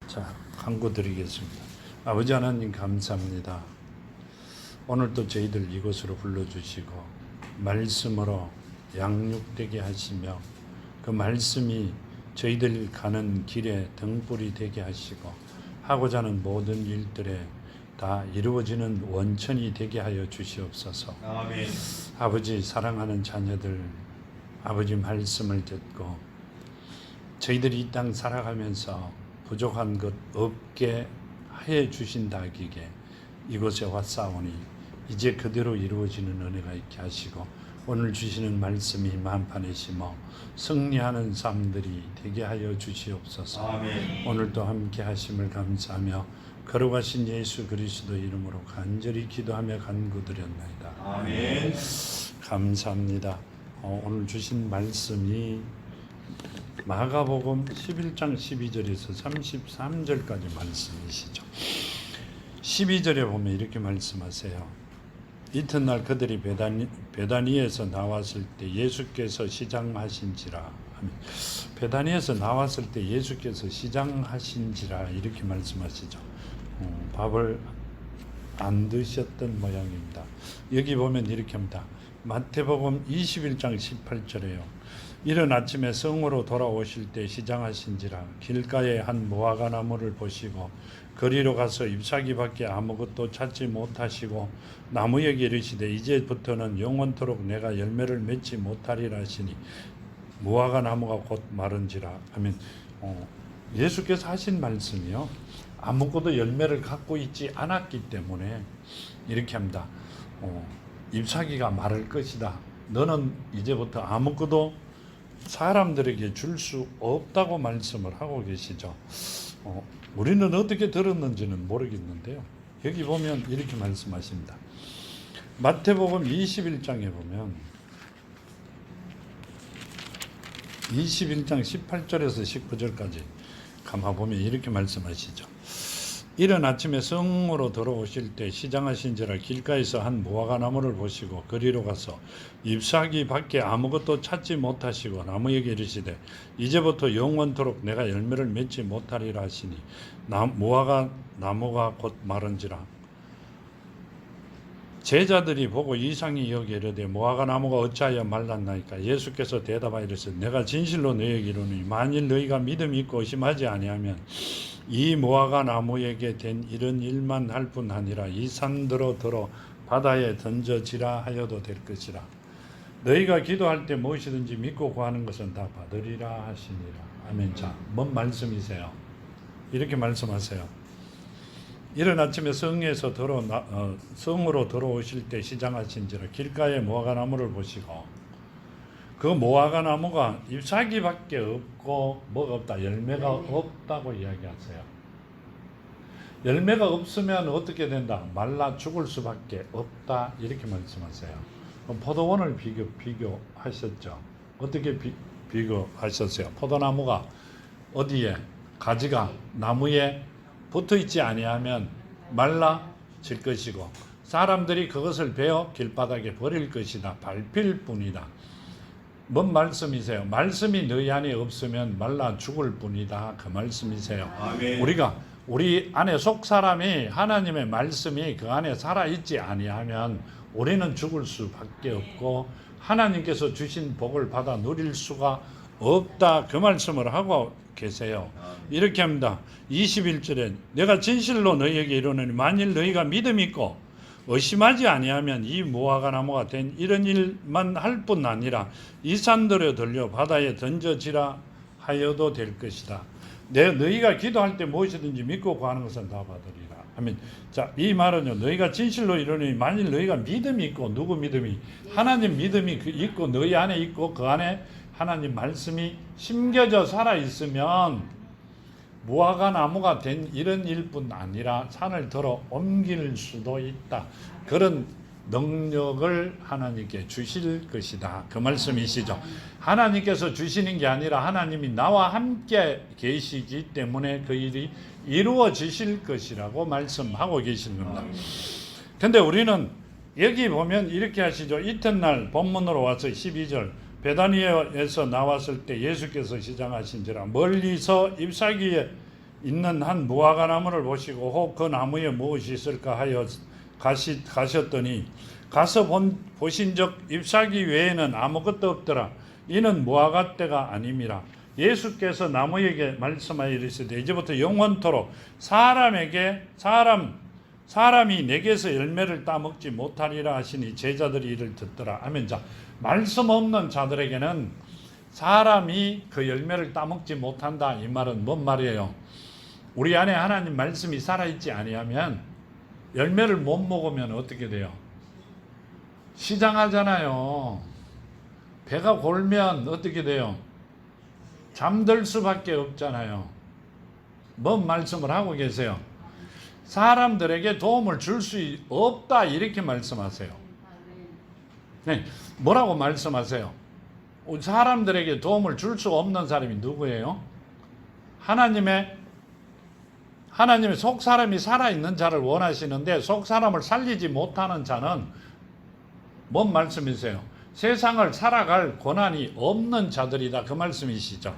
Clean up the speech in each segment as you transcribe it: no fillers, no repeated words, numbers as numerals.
자, 간구드리겠습니다. 아버지 하나님 감사합니다. 오늘도 저희들 이곳으로 불러주시고 말씀으로 양육되게 하시며 그 말씀이 저희들 가는 길에 등불이 되게 하시고 하고자 하는 모든 일들에 다 이루어지는 원천이 되게 하여 주시옵소서. 아멘. 아버지 사랑하는 자녀들 아버지 말씀을 듣고 저희들이 이 땅 살아가면서 부족한 것 없게 해 주신다기에 이곳에 왔사오니 이제 그대로 이루어지는 은혜가 있게 하시고 오늘 주시는 말씀이 만판에 심어 승리하는 삶들이 되게 하여 주시옵소서. 아멘. 오늘도 함께 하심을 감사하며 걸어가신 예수 그리스도 이름으로 간절히 기도하며 간구드렸나이다. 아멘. 감사합니다. 오늘 주신 말씀이 마가복음 11장 12절에서 33절까지 말씀이시죠. 12절에 보면 이렇게 말씀하세요. 이튿날 그들이 베다니에서 나왔을 때 예수께서 시장하신지라. 베다니에서 나왔을 때 예수께서 시장하신지라 이렇게 말씀하시죠. 밥을 안 드셨던 모양입니다. 여기 보면 이렇게 합니다. 마태복음 21장 18절에요. 이른 아침에 성으로 돌아오실 때 시장하신지라 길가에 한 무화과 나무를 보시고 거리로 가서 잎사귀밖에 아무것도 찾지 못하시고 나무에게 이르시되 이제부터는 영원토록 내가 열매를 맺지 못하리라 하시니 무화과 나무가 곧 마른지라 하면 예수께서 하신 말씀이요. 아무것도 열매를 갖고 있지 않았기 때문에 이렇게 합니다. 잎사귀가 마를 것이다. 너는 이제부터 아무것도 사람들에게 줄 수 없다고 말씀을 하고 계시죠. 우리는 어떻게 들었는지는 모르겠는데요. 여기 보면 이렇게 말씀하십니다. 마태복음 21장에 보면 21장 18절에서 19절까지 가만 보면 이렇게 말씀하시죠. 이른 아침에 성으로 들어오실 때 시장하신지라 길가에서 한 무화과 나무를 보시고 거리로 가서 잎사귀 밖에 아무것도 찾지 못하시고 나무에게 이르시되 이제부터 영원토록 내가 열매를 맺지 못하리라 하시니 무화과 나무가 곧 마른지라. 제자들이 보고 이상히 여겨 이르되 무화과 나무가 어찌하여 말랐나이까. 예수께서 대답하여 이르시되 내가 진실로 너희에게 이르노니 만일 너희가 믿음이 있고 의심하지 아니하면 이 무화과 나무에게 된 이런 일만 할 뿐 아니라 이 산들어 들어 바다에 던져지라 하여도 될 것이라. 너희가 기도할 때 무엇이든지 믿고 구하는 것은 다 받으리라 하시니라. 아멘. 자, 뭔 말씀이세요? 이렇게 말씀하세요. 이른 아침에 성으로 들어오실 때 시장하신지라 길가에 무화과 나무를 보시고 그 무화과 나무가 잎사귀밖에 없고 뭐가 없다. 열매가 없다고 이야기하세요. 열매가 없으면 어떻게 된다? 말라 죽을 수밖에 없다. 이렇게 말씀하세요. 포도원을 비교하셨죠. 어떻게 비교하셨어요? 포도나무가 어디에? 가지가 나무에 붙어있지 아니하면 말라질 것이고 사람들이 그것을 베어 길바닥에 버릴 것이다. 밟힐 뿐이다. 뭔 말씀이세요? 말씀이 너희 안에 없으면 말라 죽을 뿐이다. 그 말씀이세요. 아멘. 우리 안에 속 사람이 하나님의 말씀이 그 안에 살아있지 아니하면 우리는 죽을 수밖에 없고 하나님께서 주신 복을 받아 누릴 수가 없다. 그 말씀을 하고 계세요. 이렇게 합니다. 21절에 내가 진실로 너희에게 이르노니 만일 너희가 믿음이 있고 의심하지 아니하면 이 무화과 나무가 된 이런 일만 할 뿐 아니라 이 산들에 들려 바다에 던져지라 하여도 될 것이다. 너희가 기도할 때 무엇이든지 믿고 구하는 것은 다 받으리라. 아멘. 자, 이 말은요. 너희가 진실로 이르노니 만일 너희가 믿음이 있고 누구 믿음이? 하나님 믿음이 있고 너희 안에 있고 그 안에 하나님 말씀이 심겨져 살아 있으면 무화과 나무가 된 이런 일뿐 아니라 산을 들어 옮길 수도 있다. 그런 능력을 하나님께 주실 것이다. 그 말씀이시죠. 하나님께서 주시는 게 아니라 하나님이 나와 함께 계시기 때문에 그 일이 이루어지실 것이라고 말씀하고 계시는 겁니다. 근데 우리는 여기 보면 이렇게 하시죠. 이튿날 본문으로 와서 12절 베다니에서 나왔을 때 예수께서 시장하신지라 멀리서 잎사귀에 있는 한 무화과 나무를 보시고 혹 그 나무에 무엇이 있을까 하여 가셨더니 가서 보신즉 잎사귀 외에는 아무것도 없더라. 이는 무화과 때가 아님이라. 예수께서 나무에게 말씀하여 이르시되 이제부터 영원토록 사람이 내게서 열매를 따먹지 못하리라 하시니 제자들이 이를 듣더라. 아멘. 자, 말씀 없는 자들에게는 사람이 그 열매를 따먹지 못한다. 이 말은 뭔 말이에요? 우리 안에 하나님 말씀이 살아있지 아니하면 열매를 못 먹으면 어떻게 돼요? 시장하잖아요. 배가 골면 어떻게 돼요? 잠들 수밖에 없잖아요. 뭔 말씀을 하고 계세요? 사람들에게 도움을 줄 수 없다 이렇게 말씀하세요. 네, 뭐라고 말씀하세요? 사람들에게 도움을 줄 수 없는 사람이 누구예요? 하나님의 속 사람이 살아있는 자를 원하시는데 속 사람을 살리지 못하는 자는 뭔 말씀이세요? 세상을 살아갈 권한이 없는 자들이다 그 말씀이시죠.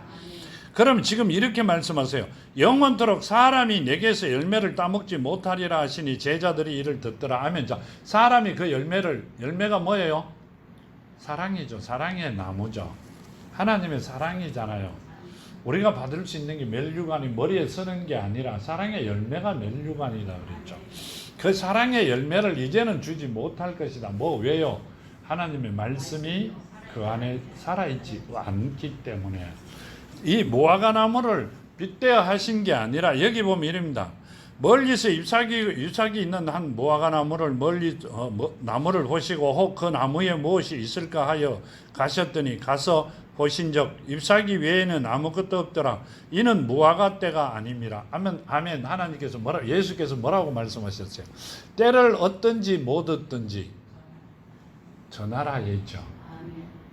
그럼 지금 이렇게 말씀하세요. 영원토록 사람이 내게서 열매를 따먹지 못하리라 하시니 제자들이 이를 듣더라. 아멘. 자, 사람이 그 열매가 뭐예요? 사랑이죠. 사랑의 나무죠. 하나님의 사랑이잖아요. 우리가 받을 수 있는 게 멜류관이 머리에 쓰는 게 아니라 사랑의 열매가 멜류관이다 그랬죠. 그 사랑의 열매를 이제는 주지 못할 것이다. 왜요? 하나님의 말씀이 그 안에 살아있지 않기 때문에. 이 무화과 나무를 빗대어 하신 게 아니라 여기 보면 이릅니다. 멀리서 잎사귀 있는 한 무화과 나무를 나무를 보시고 혹 그 나무에 무엇이 있을까 하여 가셨더니 가서 보신즉 잎사귀 외에는 아무것도 없더라. 이는 무화과 때가 아님이라. 아멘. 하나님께서 예수께서 뭐라고 말씀하셨어요? 때를 얻든지 못 얻든지 저 나라에 있죠.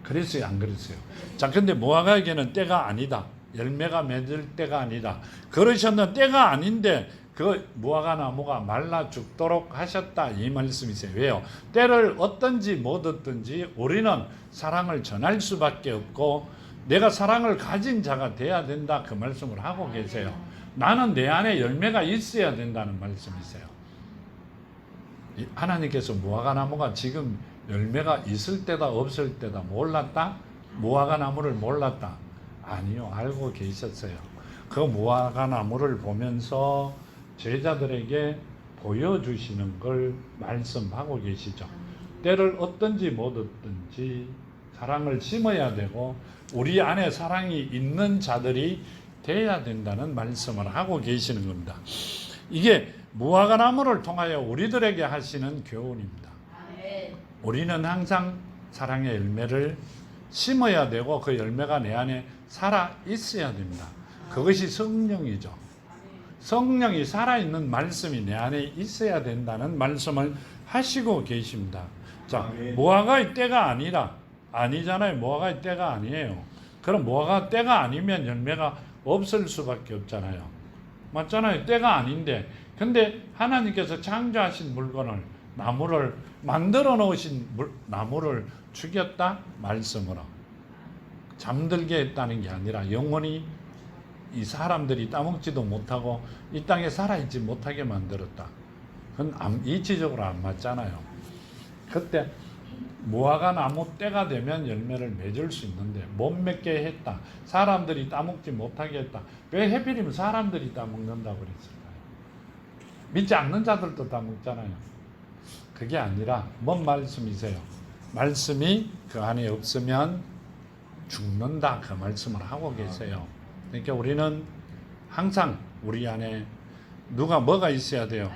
그랬어요, 안 그랬어요? 자, 근데 무화과에게는 때가 아니다. 열매가 맺을 때가 아니다. 그러셨는 때가 아닌데 그 무화과 나무가 말라 죽도록 하셨다 이 말씀이세요. 왜요? 때를 얻든지 못 얻든지 우리는 사랑을 전할 수밖에 없고 내가 사랑을 가진 자가 돼야 된다 그 말씀을 하고 계세요. 나는 내 안에 열매가 있어야 된다는 말씀이세요. 하나님께서 무화과 나무가 지금 열매가 있을 때다 없을 때다 몰랐다? 무화과 나무를 몰랐다? 아니요, 알고 계셨어요. 그 무화과 나무를 보면서 제자들에게 보여주시는 걸 말씀하고 계시죠. 때를 얻든지 못 얻든지 사랑을 심어야 되고 우리 안에 사랑이 있는 자들이 돼야 된다는 말씀을 하고 계시는 겁니다. 이게 무화과 나무를 통하여 우리들에게 하시는 교훈입니다. 우리는 항상 사랑의 열매를 심어야 되고 그 열매가 내 안에 살아 있어야 됩니다. 그것이 성령이죠. 성령이 살아있는 말씀이 내 안에 있어야 된다는 말씀을 하시고 계십니다. 자, 무화과의 때가 아니잖아요. 무화과의 때가 아니에요. 그럼 무화과 때가 아니면 열매가 없을 수밖에 없잖아요. 맞잖아요. 때가 아닌데. 근데 하나님께서 창조하신 물건을 나무를 만들어 놓으신 나무를 죽였다? 말씀으로. 잠들게 했다는 게 아니라 영원히 이 사람들이 따먹지도 못하고 이 땅에 살아있지 못하게 만들었다. 그건 이치적으로 안 맞잖아요. 그때 무화과 나무 때가 되면 열매를 맺을 수 있는데 못 맺게 했다. 사람들이 따먹지 못하게 했다. 왜 하필이면 사람들이 따먹는다고 그랬을까요? 믿지 않는 자들도 따먹잖아요. 그게 아니라 뭔 말씀이세요? 말씀이 그 안에 없으면 죽는다 그 말씀을 하고 계세요. 그러니까 우리는 항상 우리 안에 뭐가 있어야 돼요?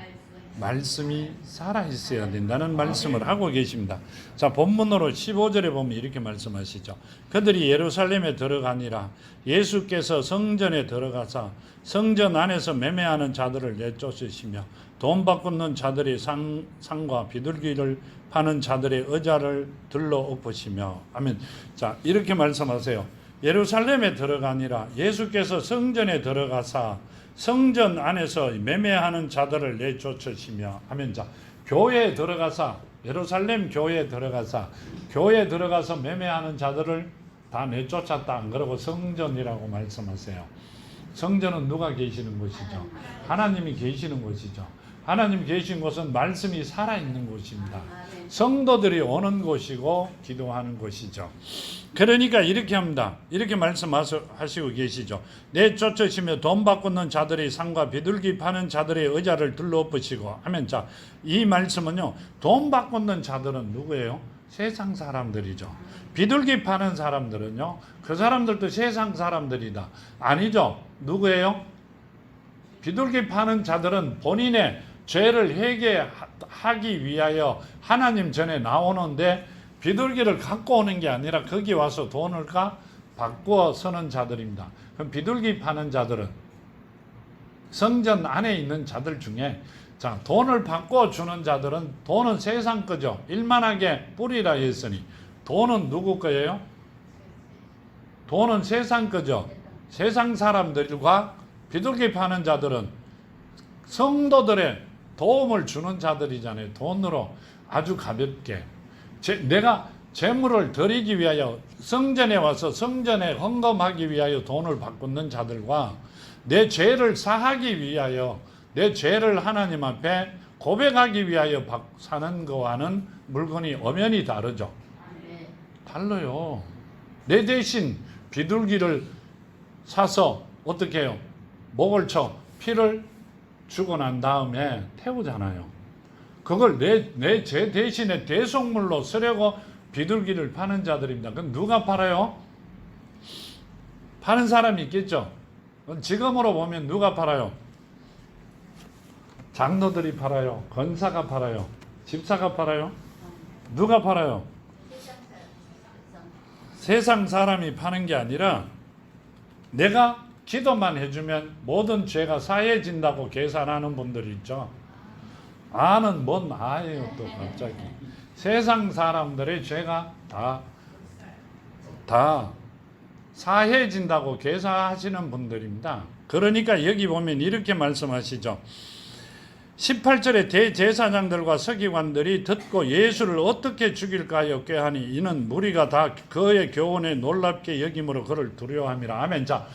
말씀이 살아 있어야 된다는 말씀을 하고 계십니다. 자, 본문으로 15절에 보면 이렇게 말씀하시죠. 그들이 예루살렘에 들어가니라. 예수께서 성전에 들어가사 성전 안에서 매매하는 자들을 내쫓으시며 돈 바꾸는 자들의 상과 비둘기를 파는 자들의 의자를 들러 엎으시며. 아멘. 자, 이렇게 말씀하세요. 예루살렘에 들어가니라. 예수께서 성전에 들어가사 성전 안에서 매매하는 자들을 내쫓으시며. 아멘. 자, 교회에 들어가사 예루살렘 교회에 들어가서 매매하는 자들을 다 내쫓았다 안 그러고 성전이라고 말씀하세요. 성전은 누가 계시는 곳이죠? 하나님이 계시는 곳이죠. 하나님이 계신 곳은 말씀이 살아있는 곳입니다. 성도들이 오는 곳이고 기도하는 곳이죠. 그러니까 이렇게 합니다. 이렇게 말씀하시고 계시죠. 내쫓으시며 돈 바꾸는 자들의 상과 비둘기 파는 자들의 의자를 둘러엎으시고 하면, 자, 이 말씀은요, 돈 바꾸는 자들은 누구예요? 세상 사람들이죠. 비둘기 파는 사람들은요, 그 사람들도 세상 사람들이다. 아니죠. 누구예요? 비둘기 파는 자들은 본인의 죄를 회개하기 위하여 하나님 전에 나오는데, 비둘기를 갖고 오는 게 아니라 거기 와서 돈을 바꾸어 서는 자들입니다. 그럼 비둘기 파는 자들은 성전 안에 있는 자들 중에, 자, 돈을 바꿔 주는 자들은, 돈은 세상 거죠. 일만하게 뿌리라 했으니 돈은 누구 거예요? 돈은 세상 거죠. 세상 사람들과 비둘기 파는 자들은 성도들의 도움을 주는 자들이잖아요. 돈으로 아주 가볍게 내가 재물을 드리기 위하여 성전에 와서 성전에 헌금하기 위하여 돈을 바꾸는 자들과 내 죄를 사하기 위하여, 내 죄를 하나님 앞에 고백하기 위하여 사는 거와는 물건이 엄연히 다르죠. 달라요. 내 대신 비둘기를 사서 어떻게 해요? 목을 쳐 피를 주고 난 다음에 태우잖아요. 그걸 내 죄 대신에 대속물로 쓰려고 비둘기를 파는 자들입니다. 그럼 누가 팔아요? 파는 사람이 있겠죠. 지금으로 보면 누가 팔아요? 장로들이 팔아요. 권사가 팔아요. 집사가 팔아요. 누가 팔아요? 세상 사람이 파는 게 아니라, 내가 기도만 해주면 모든 죄가 사해진다고 계산하는 분들이 있죠. 아는 뭔 아예요. 또 갑자기 세상 사람들의 죄가 다 사해진다고 계산하시는 분들입니다. 그러니까 여기 보면 이렇게 말씀하시죠. 18절에 대제사장들과 서기관들이 듣고 예수를 어떻게 죽일까 하여 꾀하니 이는 무리가 다 그의 교훈에 놀랍게 여김으로 그를 두려워함이라. 아멘. 자,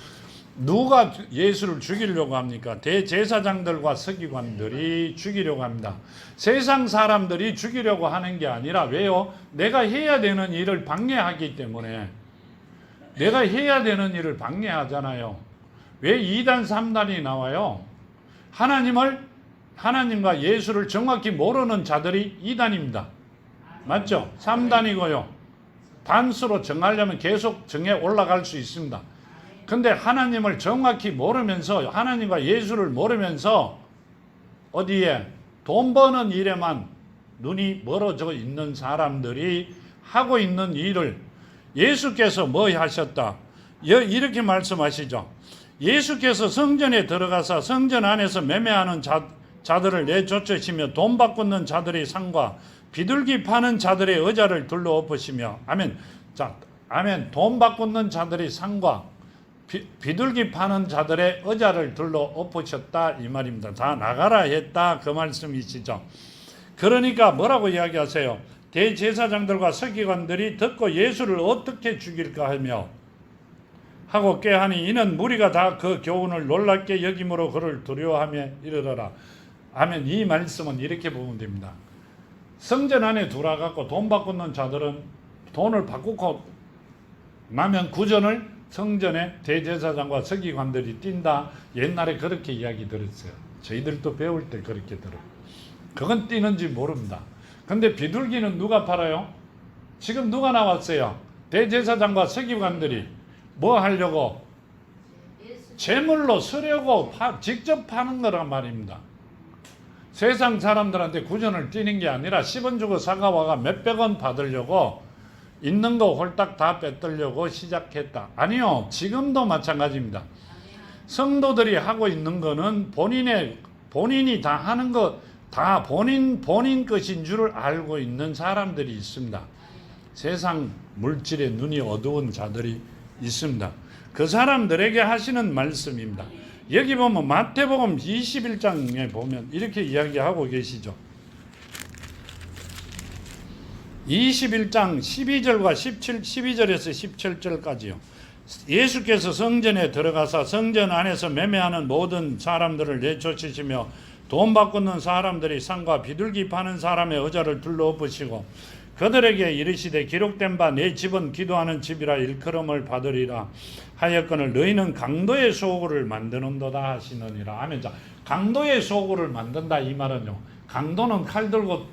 누가 예수를 죽이려고 합니까? 대제사장들과 서기관들이 죽이려고 합니다. 세상 사람들이 죽이려고 하는 게 아니라, 왜요? 내가 해야 되는 일을 방해하기 때문에. 내가 해야 되는 일을 방해하잖아요. 왜 2단 3단이 나와요? 하나님과 예수를 정확히 모르는 자들이 2단입니다. 맞죠? 3단이고요. 단수로 정하려면 계속 정해 올라갈 수 있습니다. 근데 하나님을 정확히 모르면서, 하나님과 예수를 모르면서 어디에 돈 버는 일에만 눈이 멀어져 있는 사람들이 하고 있는 일을, 예수께서 뭐 하셨다? 이렇게 말씀하시죠. 예수께서 성전에 들어가서 성전 안에서 매매하는 자들을 내쫓으시며 돈 바꾸는 자들의 상과 비둘기 파는 자들의 의자를 둘러엎으시며. 아멘. 자, 아멘. 돈 바꾸는 자들의 상과 비둘기 파는 자들의 의자를 둘러엎으셨다 이 말입니다. 다 나가라 했다 그 말씀이시죠. 그러니까 뭐라고 이야기하세요? 대제사장들과 서기관들이 듣고 예수를 어떻게 죽일까 하고 꾀하니 이는 무리가 다 그 교훈을 놀랍게 여김으로 그를 두려워하며 이르더라. 아멘. 이 말씀은 이렇게 보면 됩니다. 성전 안에 들어가고 돈 바꾸는 자들은 돈을 바꾸고 나면 구전을 성전에 대제사장과 서기관들이 뛴다. 옛날에 그렇게 이야기 들었어요. 저희들도 배울 때 그렇게 들어요. 그건 뛰는지 모릅니다. 근데 비둘기는 누가 팔아요? 지금 누가 나왔어요? 대제사장과 서기관들이 뭐 하려고? 제물로 쓰려고 직접 파는 거란 말입니다. 세상 사람들한테 구전을 뛰는 게 아니라 10원 주고 사가와가 몇백 원 받으려고 있는 거 홀딱 다 뺏으려고 시작했다. 아니요. 지금도 마찬가지입니다. 성도들이 하고 있는 거는 본인이 다 하는 거 다 본인 것인 줄 알고 있는 사람들이 있습니다. 세상 물질에 눈이 어두운 자들이 있습니다. 그 사람들에게 하시는 말씀입니다. 여기 보면 마태복음 21장에 보면 이렇게 이야기하고 계시죠. 21장 12절과 12절에서 17절까지요. 예수께서 성전에 들어가사 성전 안에서 매매하는 모든 사람들을 내쫓으시며 돈 바꾸는 사람들이 상과 비둘기 파는 사람의 의자를 둘러엎으시고 그들에게 이르시되 기록된 바 내 집은 기도하는 집이라 일컬음을 받으리라 하였거늘 너희는 강도의 소굴을 만드는도다 하시느니라. 아멘. 자, 강도의 소굴을 만든다 이 말은요, 강도는 칼 들고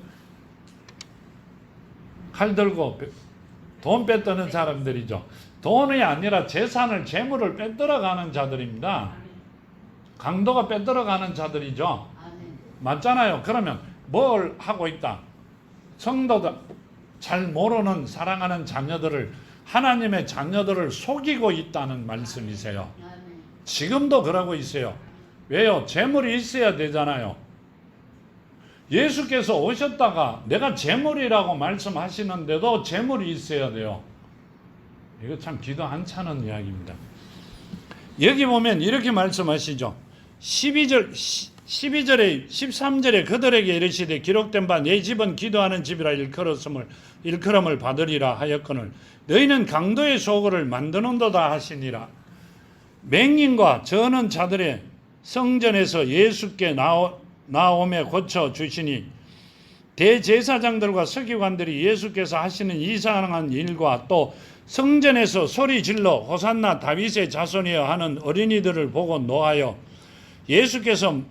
돈 뺏드는 사람들이죠. 돈이 아니라 재산을, 재물을 뺏들어가는 자들입니다. 강도가 뺏들어가는 자들이죠. 맞잖아요. 그러면 뭘 하고 있다? 성도들, 잘 모르는 사랑하는 자녀들을, 하나님의 자녀들을 속이고 있다는 말씀이세요. 지금도 그러고 있어요. 왜요? 재물이 있어야 되잖아요. 예수께서 오셨다가 내가 재물이라고 말씀하시는데도 재물이 있어야 돼요. 이거 참 기도 안 차는 이야기입니다. 여기 보면 이렇게 말씀하시죠. 12절에 13절에 그들에게 이르시되 기록된 바 내 집은 기도하는 집이라 일컬음을 받으리라 하였거늘 너희는 강도의 소굴을 만드는도다 하시니라. 맹인과 저는 자들의 성전에서 예수께 나오매 고쳐 주시니 대제사장들과 서기관들이 예수께서 하시는 이상한 일과 또 성전에서 소리 질러 호산나 다윗의 자손이여 하는 어린이들을 보고 노하여 예수께서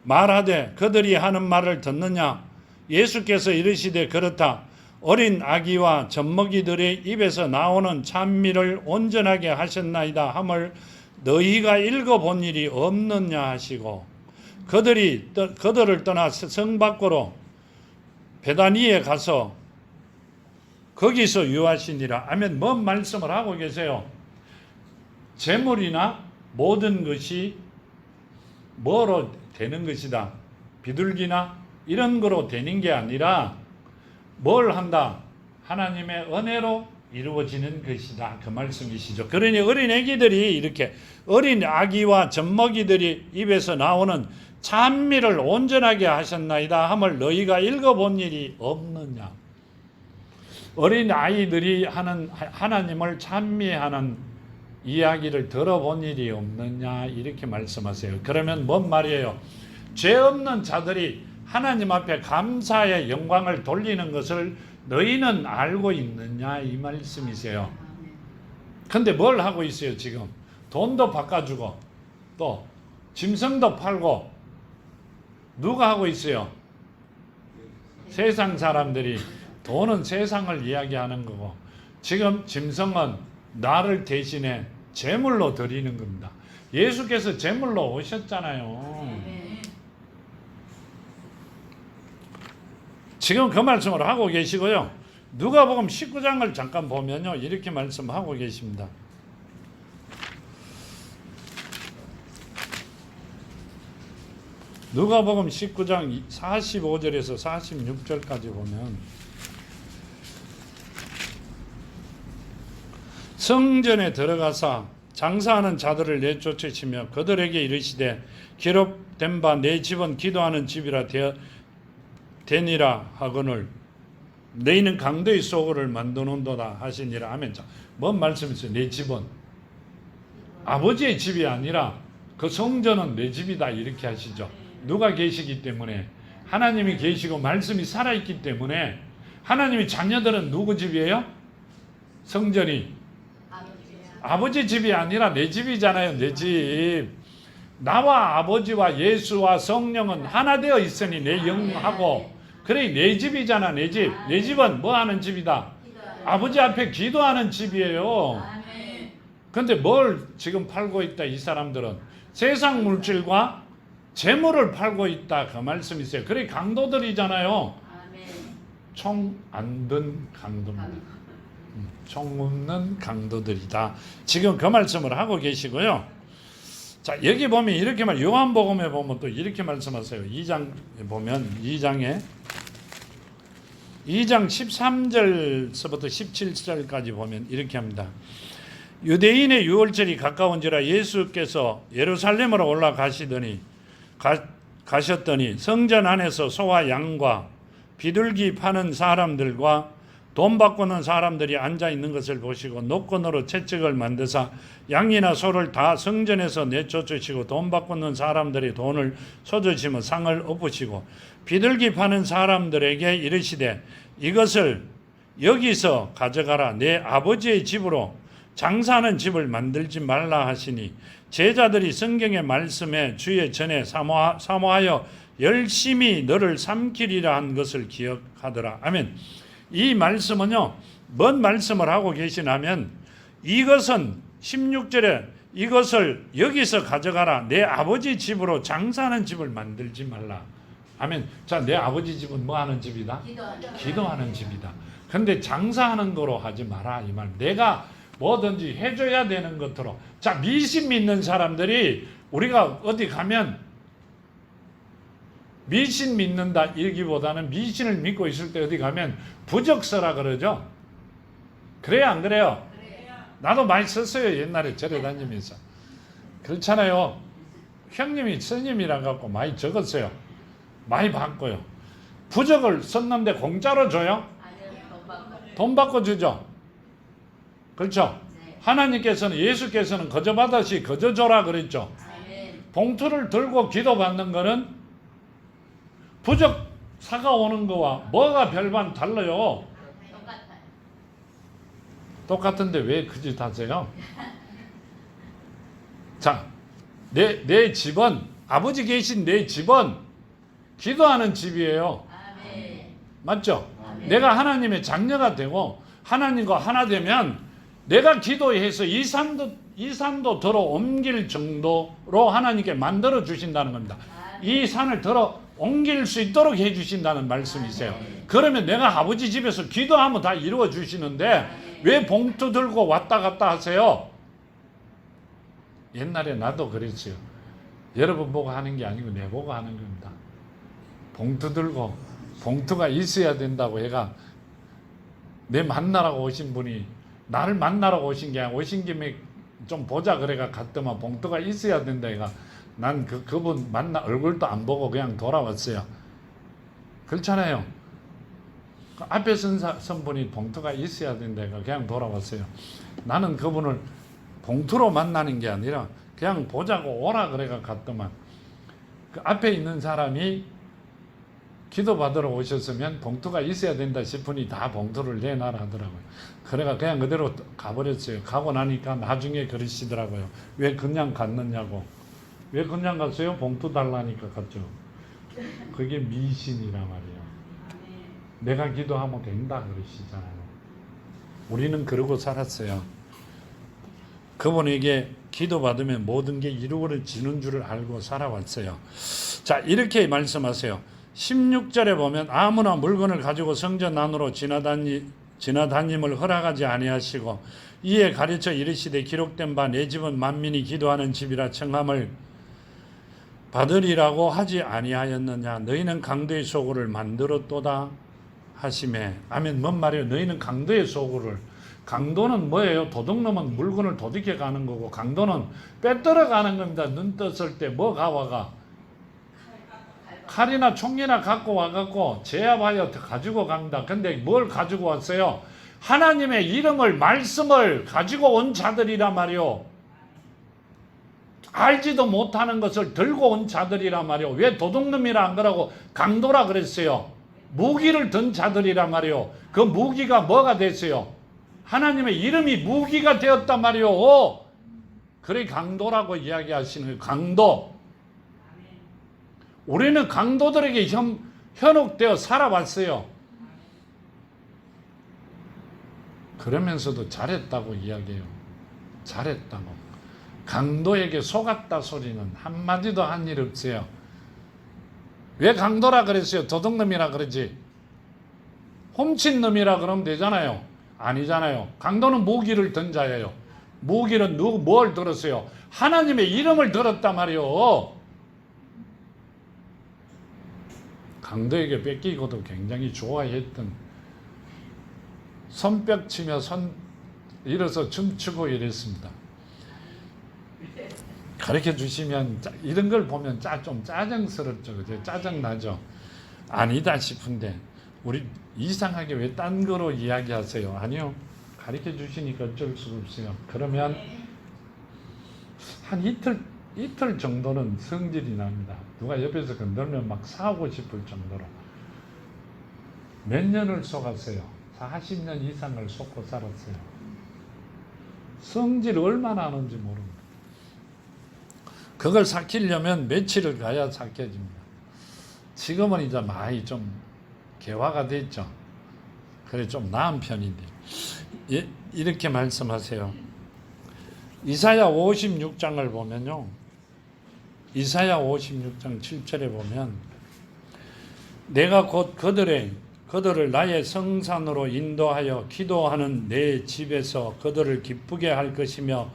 말하되 그들이 하는 말을 듣느냐. 예수께서 이르시되 그렇다. 어린 아기와 젖먹이들의 입에서 나오는 찬미를 온전하게 하셨나이다 함을 너희가 읽어본 일이 없느냐 하시고 그들을 떠나 성 밖으로 베다니에 가서 거기서 유하시니라. 아멘. 뭔 말씀을 하고 계세요? 재물이나 모든 것이 뭐로 되는 것이다. 비둘기나 이런 거로 되는 게 아니라 뭘 한다? 하나님의 은혜로 이루어지는 것이다. 그 말씀이시죠. 그러니 어린 애기들이 이렇게 어린 아기와 젖먹이들이 입에서 나오는 찬미를 온전하게 하셨나이다 함을 너희가 읽어본 일이 없느냐. 어린 아이들이 하는 하나님을 찬미하는 이야기를 들어본 일이 없느냐 이렇게 말씀하세요. 그러면 뭔 말이에요? 죄 없는 자들이 하나님 앞에 감사의 영광을 돌리는 것을 너희는 알고 있느냐 이 말씀이세요. 근데 뭘 하고 있어요? 지금 돈도 바꿔주고 또 짐승도 팔고 누가 하고 있어요? 세상 사람들이. 돈은 세상을 이야기하는 거고 지금 짐승은 나를 대신에 제물로 드리는 겁니다. 예수께서 제물로 오셨잖아요. 지금 그 말씀을 하고 계시고요. 누가복음 19장을 잠깐 보면요. 이렇게 말씀하고 계십니다. 누가복음 19장 45절에서 46절까지 보면 성전에 들어가사 장사하는 자들을 내쫓으시며 그들에게 이르시되 기록된 바 내 집은 기도하는 집이라 되니라 하거늘 너희는 강도의 소굴을 만드는도다 하시니라. 아멘. 뭔 말씀이세요? 내 집은 아버지의 집이 아니라 그 성전은 내 집이다 이렇게 하시죠. 누가 계시기 때문에? 하나님이 계시고 말씀이 살아있기 때문에. 하나님의 자녀들은 누구 집이에요? 성전이 아버지 집이 아니라 내 집이잖아요. 내 집. 나와 아버지와 예수와 성령은 하나 되어 있으니 내 영하고 그래 내 집이잖아. 내 집. 내 집은 뭐 하는 집이다? 아버지 앞에 기도하는 집이에요. 그런데 뭘 지금 팔고 있다 이 사람들은? 세상 물질과 재물을 팔고 있다 그 말씀이세요. 그래 강도들이잖아요. 총 안 든 강도입니다. 총 없는 강도들이다. 지금 그 말씀을 하고 계시고요. 자, 여기 보면 이렇게 요한복음에 보면 또 이렇게 말씀하세요. 2장에 보면 2장 13절서부터 17절까지 보면 이렇게 합니다. 유대인의 유월절이 가까운지라 예수께서 예루살렘으로 올라가시더니 가셨더니 성전 안에서 소와 양과 비둘기 파는 사람들과 돈 바꾸는 사람들이 앉아 있는 것을 보시고 노건으로 채찍을 만드사 양이나 소를 다 성전에서 내쫓으시고 돈 바꾸는 사람들이 돈을 쏟으시며 상을 엎으시고 비둘기 파는 사람들에게 이르시되 이것을 여기서 가져가라. 내 아버지의 집으로 장사하는 집을 만들지 말라 하시니 제자들이 성경의 말씀에 주의 전에 사모하여 열심히 너를 삼키리라 한 것을 기억하더라. 아멘. 이 말씀은요, 뭔 말씀을 하고 계시냐면 이것은 16절에 이것을 여기서 가져가라. 내 아버지 집으로 장사하는 집을 만들지 말라. 아멘. 자, 내 아버지 집은 뭐 하는 집이다? 기도하는 집이다. 근데 장사하는 거로 하지 마라 이 말. 내가 뭐든지 해줘야 되는 것으로. 자, 미신 믿는 사람들이 우리가 어디 가면 미신 믿는다 이기보다는 미신을 믿고 있을 때 어디 가면 부적서라 그러죠. 그래요 안 그래요? 나도 많이 썼어요. 옛날에 절에 다니면서. 그렇잖아요. 형님이 스님이라 갖고 많이 적었어요. 많이 받고요. 부적을 썼는데 공짜로 줘요? 돈 받고 주죠. 그렇죠? 하나님께서는 예수께서는 거저 받으시 거저 줘라 그랬죠. 봉투를 들고 기도받는 거는 부적 사가오는 거와 뭐가 별반 달라요? 똑같은데 왜 그 짓 하세요? 자, 내 집은 아버지 계신 내 집은 기도하는 집이에요. 맞죠? 내가 하나님의 자녀가 되고 하나님과 하나 되면 내가 기도해서 이 산도 들어 옮길 정도로 하나님께 만들어 주신다는 겁니다. 이 산을 들어 옮길 수 있도록 해 주신다는 말씀이세요. 그러면 내가 아버지 집에서 기도하면 다 이루어 주시는데 왜 봉투 들고 왔다 갔다 하세요? 옛날에 나도 그랬어요. 여러분 보고 하는 게 아니고 내 보고 하는 겁니다. 봉투 들고 봉투가 있어야 된다고 해가 내 만나라고 오신 분이 나를 만나러 오신 게 아니라 오신 김에 좀 보자 그래가 갔더만 봉투가 있어야 된다 해가 난 그분 만나 얼굴도 안 보고 그냥 돌아왔어요. 그렇잖아요. 그 앞에 선 분이 봉투가 있어야 된다 해가 그냥 돌아왔어요. 나는 그분을 봉투로 만나는 게 아니라 그냥 보자고 오라 그래가 갔더만 그 앞에 있는 사람이 기도 받으러 오셨으면 봉투가 있어야 된다 싶으니 다 봉투를 내놔라 하더라고요. 그래가 그냥 그대로 가버렸어요. 가고 나니까 나중에 그러시더라고요. 왜 그냥 갔느냐고. 왜 그냥 갔어요? 봉투 달라니까 갔죠. 그게 미신이란 말이에요. 내가 기도하면 된다 그러시잖아요. 우리는 그러고 살았어요. 그분에게 기도받으면 모든 게 이루어지는 줄을 알고 살아왔어요. 자, 이렇게 말씀하세요. 16절에 보면 아무나 물건을 가지고 성전 안으로 지나다님을 허락하지 아니하시고 이에 가르쳐 이르시되 기록된 바 내 집은 만민이 기도하는 집이라 청함을 받으리라고 하지 아니하였느냐. 너희는 강도의 소굴을 만들었도다 하시매. 아멘. 뭔 말이에요? 너희는 강도의 소굴을. 강도는 뭐예요? 도둑놈은 물건을 도둑해 가는 거고 강도는 빼들어 가는 겁니다. 눈 떴을 때 뭐 가와가 칼이나 총이나 갖고 와갖고 제압하여 가지고 갑니다. 근데 뭘 가지고 왔어요? 하나님의 이름을 말씀을 가지고 온 자들이란 말이요. 알지도 못하는 것을 들고 온 자들이란 말이요. 왜 도둑놈이라 안 그러고 강도라 그랬어요? 무기를 든 자들이란 말이요. 그 무기가 뭐가 됐어요? 하나님의 이름이 무기가 되었단 말이요. 그래 강도라고 이야기하시는 거예요. 강도. 우리는 강도들에게 현혹되어 살아왔어요. 그러면서도 잘했다고 이야기해요. 잘했다고. 강도에게 속았다 소리는 한마디도 한 일 없어요. 왜 강도라 그랬어요? 도둑놈이라 그러지. 훔친 놈이라 그러면 되잖아요. 아니잖아요. 강도는 무기를 든 자예요. 무기는 뭘 들었어요? 하나님의 이름을 들었단 말이요. 강도에게 뺏기고도 굉장히 좋아했던 손뼉 치며 일어서 춤추고 이랬습니다. 가르쳐 주시면 이런 걸 보면 좀 짜증스럽죠. 그죠? 짜증나죠. 아니다 싶은데 우리 이상하게 왜 딴 거로 이야기하세요? 아니요. 가르쳐 주시니까 어쩔 수가 없어요. 그러면 한 이틀 정도는 성질이 납니다. 누가 옆에서 건들면 막 싸우고 싶을 정도로. 몇 년을 속았어요. 40년 이상을 속고 살았어요. 성질 얼마나 하는지 모릅니다. 그걸 삭히려면 며칠을 가야 삭혀집니다. 지금은 이제 많이 좀 개화가 됐죠. 그래 좀 나은 편인데 이렇게 말씀하세요. 이사야 56장을 보면요. 이사야 56장 7절에 보면 내가 곧 그들을 나의 성산으로 인도하여 기도하는 내 집에서 그들을 기쁘게 할 것이며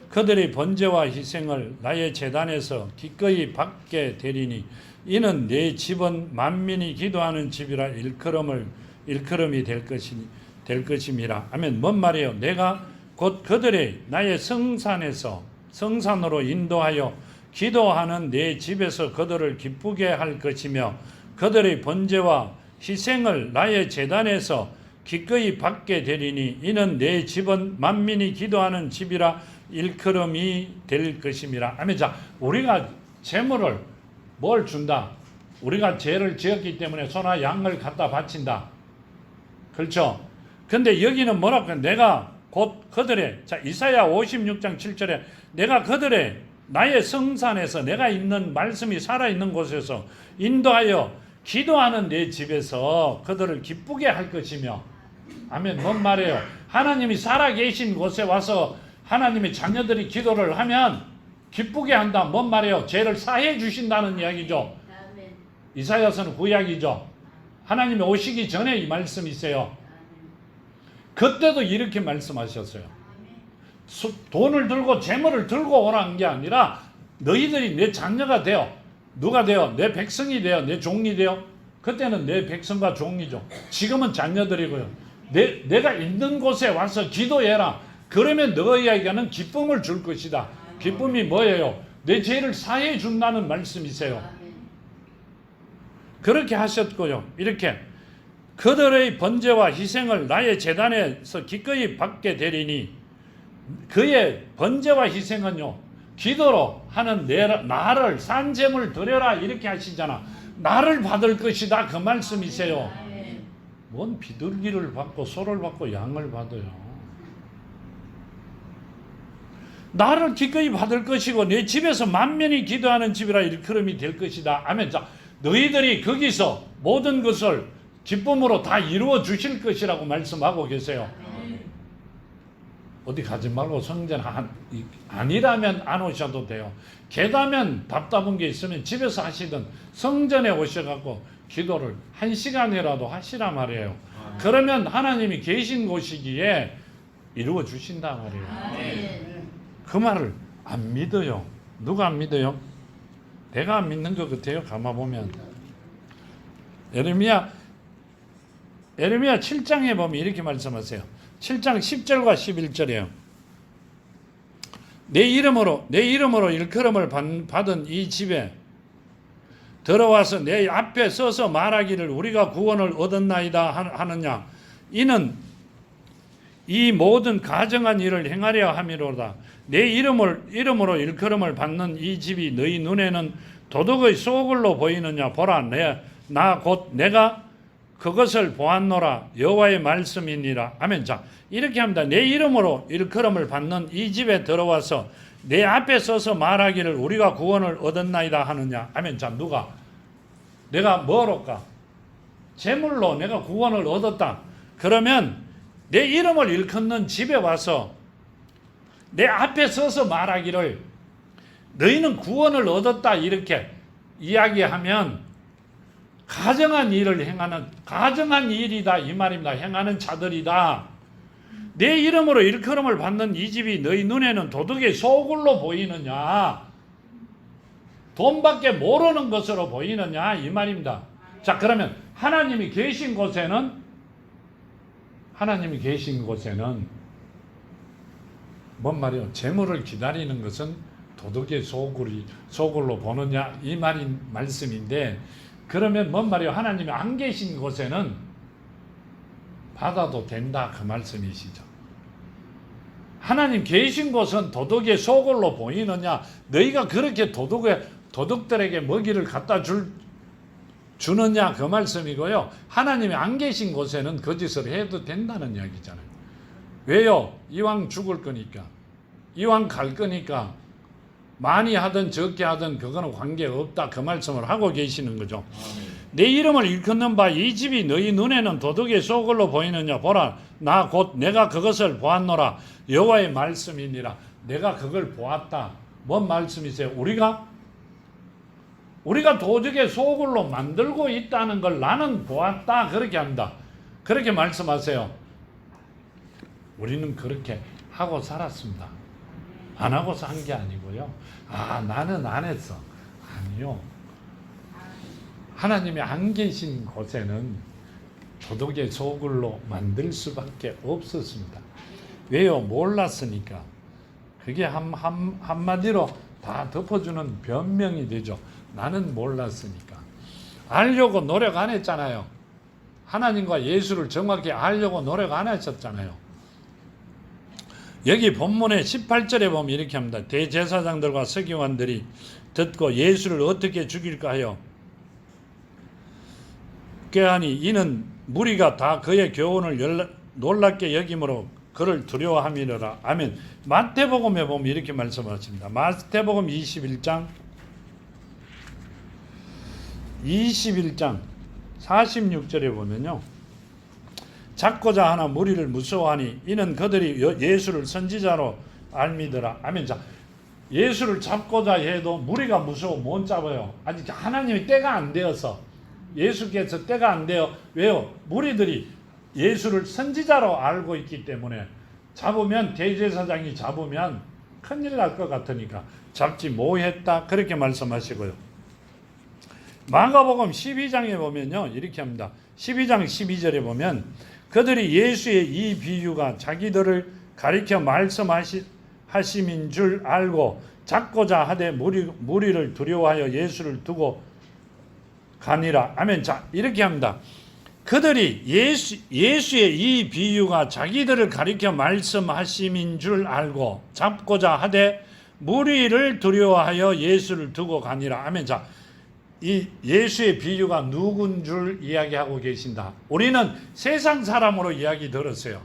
그들의 번제와 희생을 나의 제단에서 기꺼이 받게 되리니 이는 내 집은 만민이 기도하는 집이라 일컬음이 될 것임이라. 아멘. 뭔 말이에요? 내가 곧 그들의 나의 성산으로 인도하여 기도하는 내 집에서 그들을 기쁘게 할 것이며 그들의 번제와 희생을 나의 제단에서 기꺼이 받게 되리니 이는 내 집은 만민이 기도하는 집이라 일컬음이 될 것임이라. 아멘. 자, 우리가 제물을 뭘 준다? 우리가 죄를 지었기 때문에 소나 양을 갖다 바친다. 그렇죠? 근데 여기는 뭐라고? 내가 곧 그들의, 자, 이사야 56장 7절에 내가 그들의 나의 성산에서 내가 있는 말씀이 살아있는 곳에서 인도하여 기도하는 내 집에서 그들을 기쁘게 할 것이며. 아멘. 뭔 말이에요? 하나님이 살아계신 곳에 와서 하나님의 자녀들이 기도를 하면 기쁘게 한다. 뭔 말이에요? 죄를 사해 주신다는 이야기죠. 이사야서는 구약이죠. 하나님이 오시기 전에 이 말씀이세요. 그때도 이렇게 말씀하셨어요. 돈을 들고 재물을 들고 오라는 게 아니라 너희들이 내 자녀가 되어, 누가 되어? 내 백성이 되어, 내 종이 되어. 그때는 내 백성과 종이죠. 지금은 자녀들이고요. 내가 있는 곳에 와서 기도해라. 그러면 너희에게는 기쁨을 줄 것이다. 기쁨이 뭐예요? 내 죄를 사해 준다는 말씀이세요. 그렇게 하셨고요. 이렇게 그들의 번제와 희생을 나의 제단에서 기꺼이 받게 되리니 그의 번제와 희생은요, 기도로 하는 나를 산재물 드려라 이렇게 하시잖아. 나를 받을 것이다 그 말씀이세요. 뭔 비둘기를 받고 소를 받고 양을 받아요. 나를 기꺼이 받을 것이고 내 집에서 만민이 기도하는 집이라 일컬음이 될 것이다. 아멘. 자, 너희들이 거기서 모든 것을 기쁨으로 다 이루어 주실 것이라고 말씀하고 계세요. 어디 가지 말고 성전 아니라면 안 오셔도 돼요. 게다면 답답한 게 있으면 집에서 하시든 성전에 오셔갖고 기도를 1시간이라도 하시라 말이에요. 그러면 하나님이 계신 곳이기에 이루어 주신다 말이에요. 그 말을 안 믿어요. 누가 안 믿어요? 내가 안 믿는 것 같아요. 가만보면 예레미야 7장에 보면 이렇게 말씀하세요. 7장 10절과 11절이에요. 내 이름으로 일컬음을 받은 이 집에 들어와서 내 앞에 서서 말하기를 우리가 구원을 얻었나이다 하느냐. 이는 이 모든 가정한 일을 행하려 함이로다. 내 이름으로 일컬음을 받는 이 집이 너희 눈에는 도둑의 소굴로 보이느냐. 보라, 나 곧 내가 그것을 보았노라. 여호와의 말씀이니라. 아멘. 자, 이렇게 합니다. 내 이름으로 일컬음을 받는 이 집에 들어와서 내 앞에 서서 말하기를 우리가 구원을 얻었나이다 하느냐. 아멘. 자, 누가? 내가 뭐로까? 제물로 내가 구원을 얻었다. 그러면 내 이름을 일컫는 집에 와서 내 앞에 서서 말하기를 너희는 구원을 얻었다 이렇게 이야기하면 가정한 일이다 이 말입니다. 행하는 자들이다. 내 이름으로 일컬음을 받는 이 집이 너희 눈에는 도둑의 소굴로 보이느냐, 돈밖에 모르는 것으로 보이느냐 이 말입니다. 자, 그러면 하나님이 계신 곳에는 뭔 말이에요? 재물을 기다리는 것은 도둑의 소굴로 보느냐 이 말씀인데, 그러면 뭔 말이에요? 하나님이 안 계신 곳에는 받아도 된다 그 말씀이시죠. 하나님 계신 곳은 도둑의 소굴로 보이느냐? 너희가 그렇게 도둑들에게 먹이를 갖다 주느냐 그 말씀이고요. 하나님이 안 계신 곳에는 거짓을 해도 된다는 이야기잖아요. 왜요? 이왕 죽을 거니까, 이왕 갈 거니까 많이 하든 적게 하든 그거는 관계없다 그 말씀을 하고 계시는 거죠. 내 이름을 일컫는 바 이 집이 너희 눈에는 도둑의 소굴로 보이느냐? 보라, 나 곧 내가 그것을 보았노라. 여호와의 말씀이니라. 내가 그걸 보았다. 뭔 말씀이세요? 우리가 도둑의 소굴로 만들고 있다는 걸 나는 보았다 그렇게 합니다. 그렇게 말씀하세요. 우리는 그렇게 하고 살았습니다. 안 하고서 한 게 아니고요. 나는 안 했어. 아니요. 하나님이 안 계신 곳에는 도둑의 소굴로 만들 수밖에 없었습니다. 왜요? 몰랐으니까. 그게 한마디로 다 덮어주는 변명이 되죠. 나는 몰랐으니까. 알려고 노력 안 했잖아요. 하나님과 예수를 정확히 알려고 노력 안 하셨잖아요. 여기 본문의 18절에 보면 이렇게 합니다. 대제사장들과 서기관들이 듣고 예수를 어떻게 죽일까 하여 꾀하니 이는 무리가 다 그의 교훈을 놀랍게 여김으로 그를 두려워함이라. 아멘. 마태복음에 보면 이렇게 말씀하십니다. 마태복음 21장 46절에 보면요. 잡고자 하나 무리를 무서워하니 이는 그들이 예수를 선지자로 알미더라. 아멘. 자, 예수를 잡고자 해도 무리가 무서워 못 잡아요. 아직 하나님이 때가 안 되어서, 예수께서 때가 안 돼요. 왜요? 무리들이 예수를 선지자로 알고 있기 때문에 잡으면, 대제사장이 잡으면 큰일 날 것 같으니까 잡지 못했다 그렇게 말씀하시고요. 마가복음 12장에 보면요 이렇게 합니다. 12장 12절에 보면 그들이 예수의 이 비유가 자기들을 가리켜 말씀하심인 줄 알고 잡고자 하되 무리를 두려워하여 예수를 두고 가니라. 아멘. 자, 이렇게 합니다. 그들이 예수의 이 비유가 자기들을 가리켜 말씀하심인 줄 알고 잡고자 하되 무리를 두려워하여 예수를 두고 가니라. 아멘. 자, 이 예수의 비유가 누군 줄 이야기하고 계신다. 우리는 세상 사람으로 이야기 들었어요.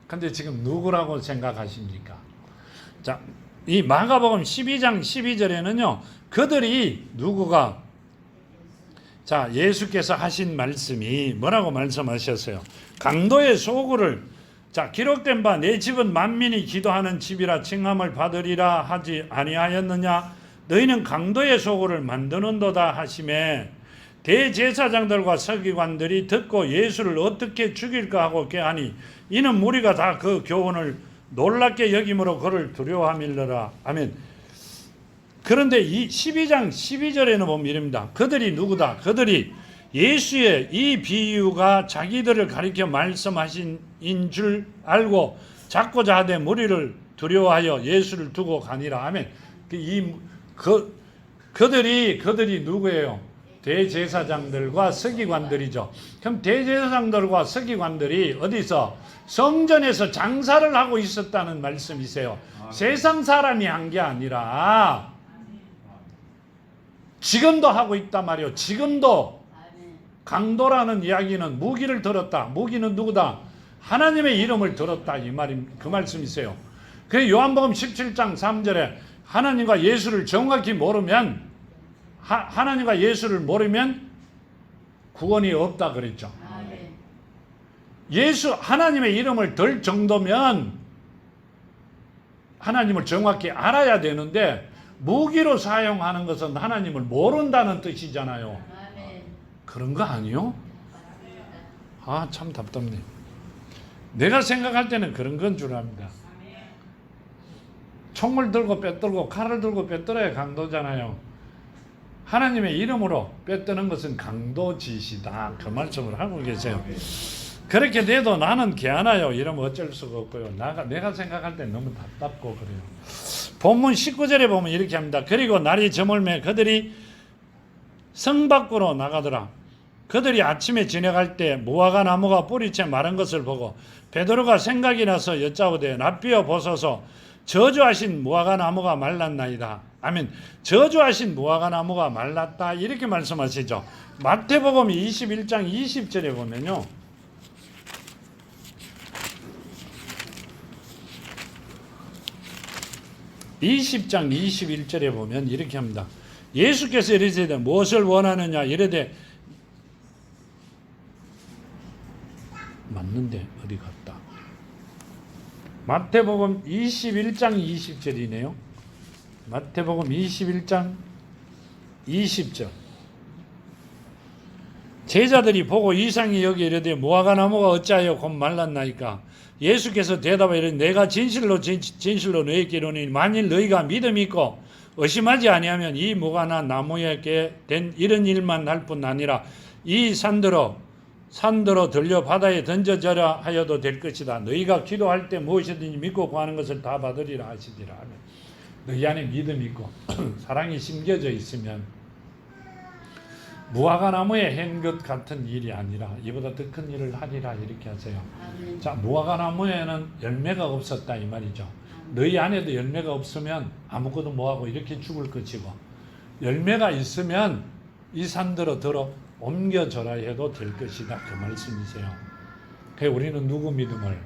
근데 지금 누구라고 생각하십니까? 자, 이 마가복음 12장 12절에는요. 그들이 누구가, 자, 예수께서 하신 말씀이 뭐라고 말씀하셨어요? 강도의 소굴을, 자, 기록된 바 내 집은 만민이 기도하는 집이라 칭함을 받으리라 하지 아니하였느냐? 너희는 강도의 소굴을 만드는도다 하시매 대제사장들과 서기관들이 듣고 예수를 어떻게 죽일까 하고 꾀하니 이는 무리가 다 그 교훈을 놀랍게 여김으로 그를 두려워함일러라. 아멘. 그런데 이 12장 12절에는 보면 이릅니다. 그들이 누구다? 그들이 예수의 이 비유가 자기들을 가리켜 말씀하신 인 줄 알고 잡고자 하되 무리를 두려워하여 예수를 두고 가니라. 아멘. 그들이 누구예요? 대제사장들과 서기관들이죠. 그럼 대제사장들과 서기관들이 어디서? 성전에서 장사를 하고 있었다는 말씀이세요. 세상 사람이 한 게 아니라 지금도 하고 있단 말이에요. 지금도 강도라는 이야기는 무기를 들었다. 무기는 누구다? 하나님의 이름을 들었다. 그 말씀이세요. 그 요한복음 17장 3절에 하나님과 예수를 정확히 모르면, 하나님과 예수를 모르면 구원이 없다 그랬죠. 하나님의 이름을 들 정도면 하나님을 정확히 알아야 되는데 무기로 사용하는 것은 하나님을 모른다는 뜻이잖아요. 그런 거 아니요? 참 답답네. 내가 생각할 때는 그런 건 줄 압니다. 총을 들고 빼들고 칼을 들고 빼들어야 강도잖아요. 하나님의 이름으로 빼드는 것은 강도짓이다. 그 말씀을 하고 계세요. 그렇게 돼도 나는 개하나요? 이러면 어쩔 수가 없고요. 내가 생각할 때 너무 답답고 그래요. 본문 19절에 보면 이렇게 합니다. 그리고 날이 저물매 그들이 성 밖으로 나가더라. 그들이 아침에 지나갈 때 무화과 나무가 뿌리채 마른 것을 보고 베드로가 생각이 나서 여짜오되 랍비여 보소서 저주하신 무화과 나무가 말랐나이다. 아멘. 저주하신 무화과 나무가 말랐다 이렇게 말씀하시죠. 마태복음 21장 20절에 보면요. 20장 21절에 보면 이렇게 합니다. 예수께서 이르시되 무엇을 원하느냐 이르되 맞는데 어디 갔다. 마태복음 21장 20절이네요. 마태복음 21장 20절. 제자들이 보고 이상히 여기 이르되 무화과 나무가 어찌하여 곧 말랐나이까. 예수께서 대답하여 이르되 내가 진실로 너희에게 이르노니 만일 너희가 믿음이 있고 의심하지 아니하면 이 무화과 나무에게 된 이런 일만 할 뿐 아니라 이 산더러 들려 바다에 던져져라 하여도 될 것이다. 너희가 기도할 때 무엇이든지 믿고 구하는 것을 다 받으리라 하시리라. 너희 안에 믿음이 있고 사랑이 심겨져 있으면 무화과 나무에 한 것 같은 일이 아니라 이보다 더 큰 일을 하리라 이렇게 하세요. 자, 무화과 나무에는 열매가 없었다 이 말이죠. 너희 안에도 열매가 없으면 아무것도 못하고 이렇게 죽을 것이고 열매가 있으면 이 산들어 들어 옮겨져라 해도 될 것이다 그 말씀이세요. 그래서 우리는 누구 믿음을?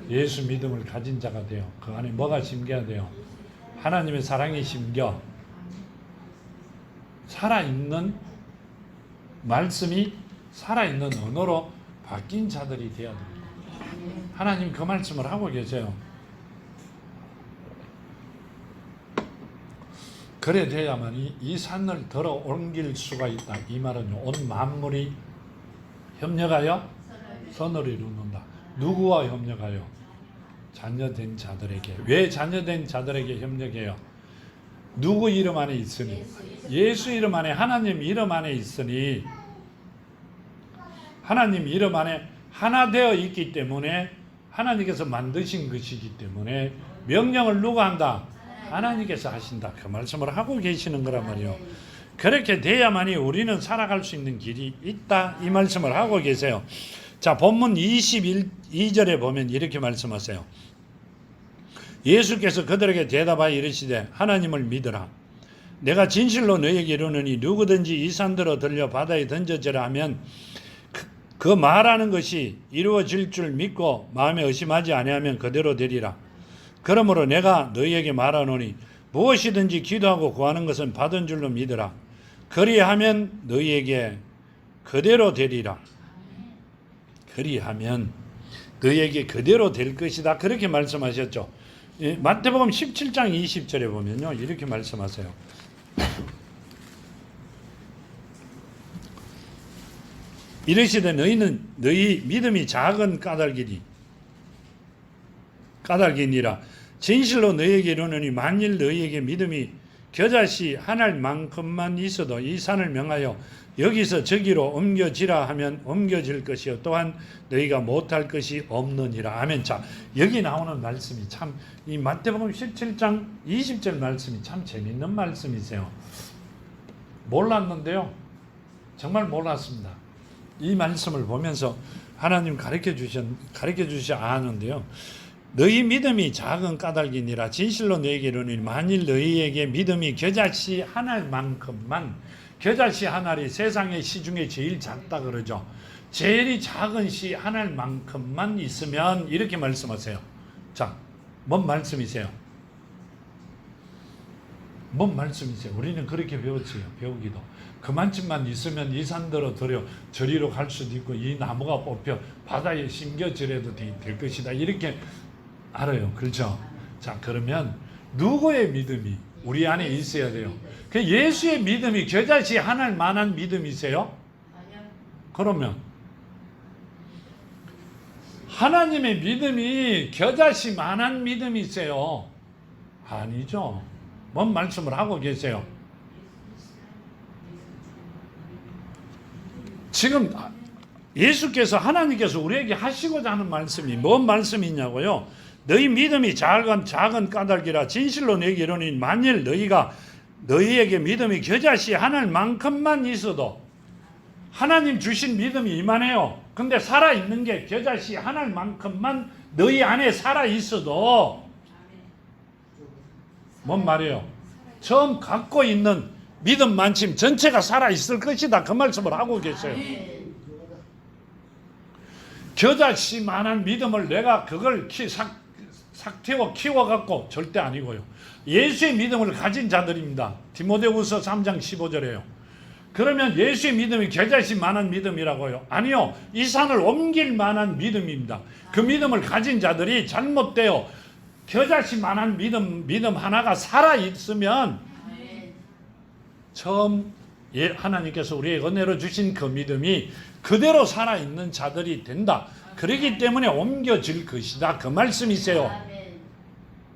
예수 믿음을 가진 자가 돼요. 그 안에 뭐가 심겨야 돼요? 하나님의 사랑이 심겨 살아있는 말씀이 살아있는 언어로 바뀐 자들이 되어야 됩니다. 하나님 그 말씀을 하고 계세요. 그래 돼야만 이 산을 들어 옮길 수가 있다. 이 말은요, 온 만물이 협력하여 선을 이루는다. 누구와 협력하여? 자녀된 자들에게. 왜 자녀된 자들에게 협력해요? 누구 이름 안에 있으니? 예수 이름 안에, 하나님 이름 안에 있으니, 하나님 이름 안에 하나 되어 있기 때문에 하나님께서 만드신 것이기 때문에 명령을 누가 한다? 하나님께서 하신다. 그 말씀을 하고 계시는 거란 말이에요. 그렇게 돼야만이 우리는 살아갈 수 있는 길이 있다. 이 말씀을 하고 계세요. 자, 본문 22절에 보면 이렇게 말씀하세요. 예수께서 그들에게 대답하여 이르시되 하나님을 믿으라. 내가 진실로 너희에게 이르노니 누구든지 이 산들어 들려 바다에 던져지라 하면 그 말하는 것이 이루어질 줄 믿고 마음에 의심하지 아니하면 그대로 되리라. 그러므로 내가 너희에게 말하노니 무엇이든지 기도하고 구하는 것은 받은 줄로 믿으라. 그리하면 너희에게 그대로 되리라. 그리하면 너희에게 그대로 될 것이다. 그렇게 말씀하셨죠. 마태복음 17장 20절에 보면요, 이렇게 말씀하세요. 이르시되 너희 믿음이 작은 까닭이니라. 진실로 너희에게 이르노니 만일 너희에게 믿음이 겨자씨 한 알만큼만 있어도 이 산을 명하여 여기서 저기로 옮겨지라 하면 옮겨질 것이요 또한 너희가 못할 것이 없느니라. 아멘. 자, 여기 나오는 말씀이 참, 이 마태복음 17장 20절 말씀이 참 재밌는 말씀이세요. 몰랐는데요, 정말 몰랐습니다. 이 말씀을 보면서 하나님 가르쳐 주셔 아는데요. 너희 믿음이 작은 까닭이니라. 진실로 너희에게 이르노니 만일 너희에게 믿음이 겨자씨 한 알만큼만, 겨자씨 한 알이 세상의 씨 중에 제일 작다 그러죠. 제일 작은 씨 한 알만큼만 있으면 이렇게 말씀하세요. 자, 뭔 말씀이세요? 뭔 말씀이세요? 우리는 그렇게 배웠어요. 배우기도. 그만큼만 있으면 이 산들어 들여 저리로 갈 수도 있고 이 나무가 뽑혀 바다에 심겨지려도 될 것이다. 이렇게 알아요. 그렇죠? 자, 그러면 누구의 믿음이 우리 안에 있어야 돼요? 그 예수의 믿음이 겨자씨 한 알만한 믿음이세요? 그러면 하나님의 믿음이 겨자씨만한 믿음이세요? 아니죠. 뭔 말씀을 하고 계세요? 지금 예수께서, 하나님께서 우리에게 하시고자 하는 말씀이 뭔 말씀이냐고요? 너희 믿음이 작은 까닭이라. 진실로 너희에게 이르노니 만일 너희에게 믿음이 겨자씨 한 알만큼만 있어도 하나님 주신 믿음이 이만해요. 근데 살아있는 게 겨자씨 하나만큼만 너희 안에 살아있어도 뭔 말이에요? 처음 갖고 있는 믿음 만큼 전체가 살아있을 것이다. 그 말씀을 하고 계세요. 겨자씨만한 믿음을 내가 그걸 삭 태워 키워갖고 절대 아니고요. 예수의 믿음을 가진 자들입니다. 디모데후서 3장 15절에요. 그러면 예수의 믿음이 겨자씨만한 믿음이라고요? 아니요. 이 산을 옮길 만한 믿음입니다. 그 믿음을 가진 자들이 잘못되어 겨자씨만한 믿음 하나가 살아있으면 처음 하나님께서 우리에게 은혜로 주신 그 믿음이 그대로 살아있는 자들이 된다. 그렇기 때문에 옮겨질 것이다. 그 말씀이세요.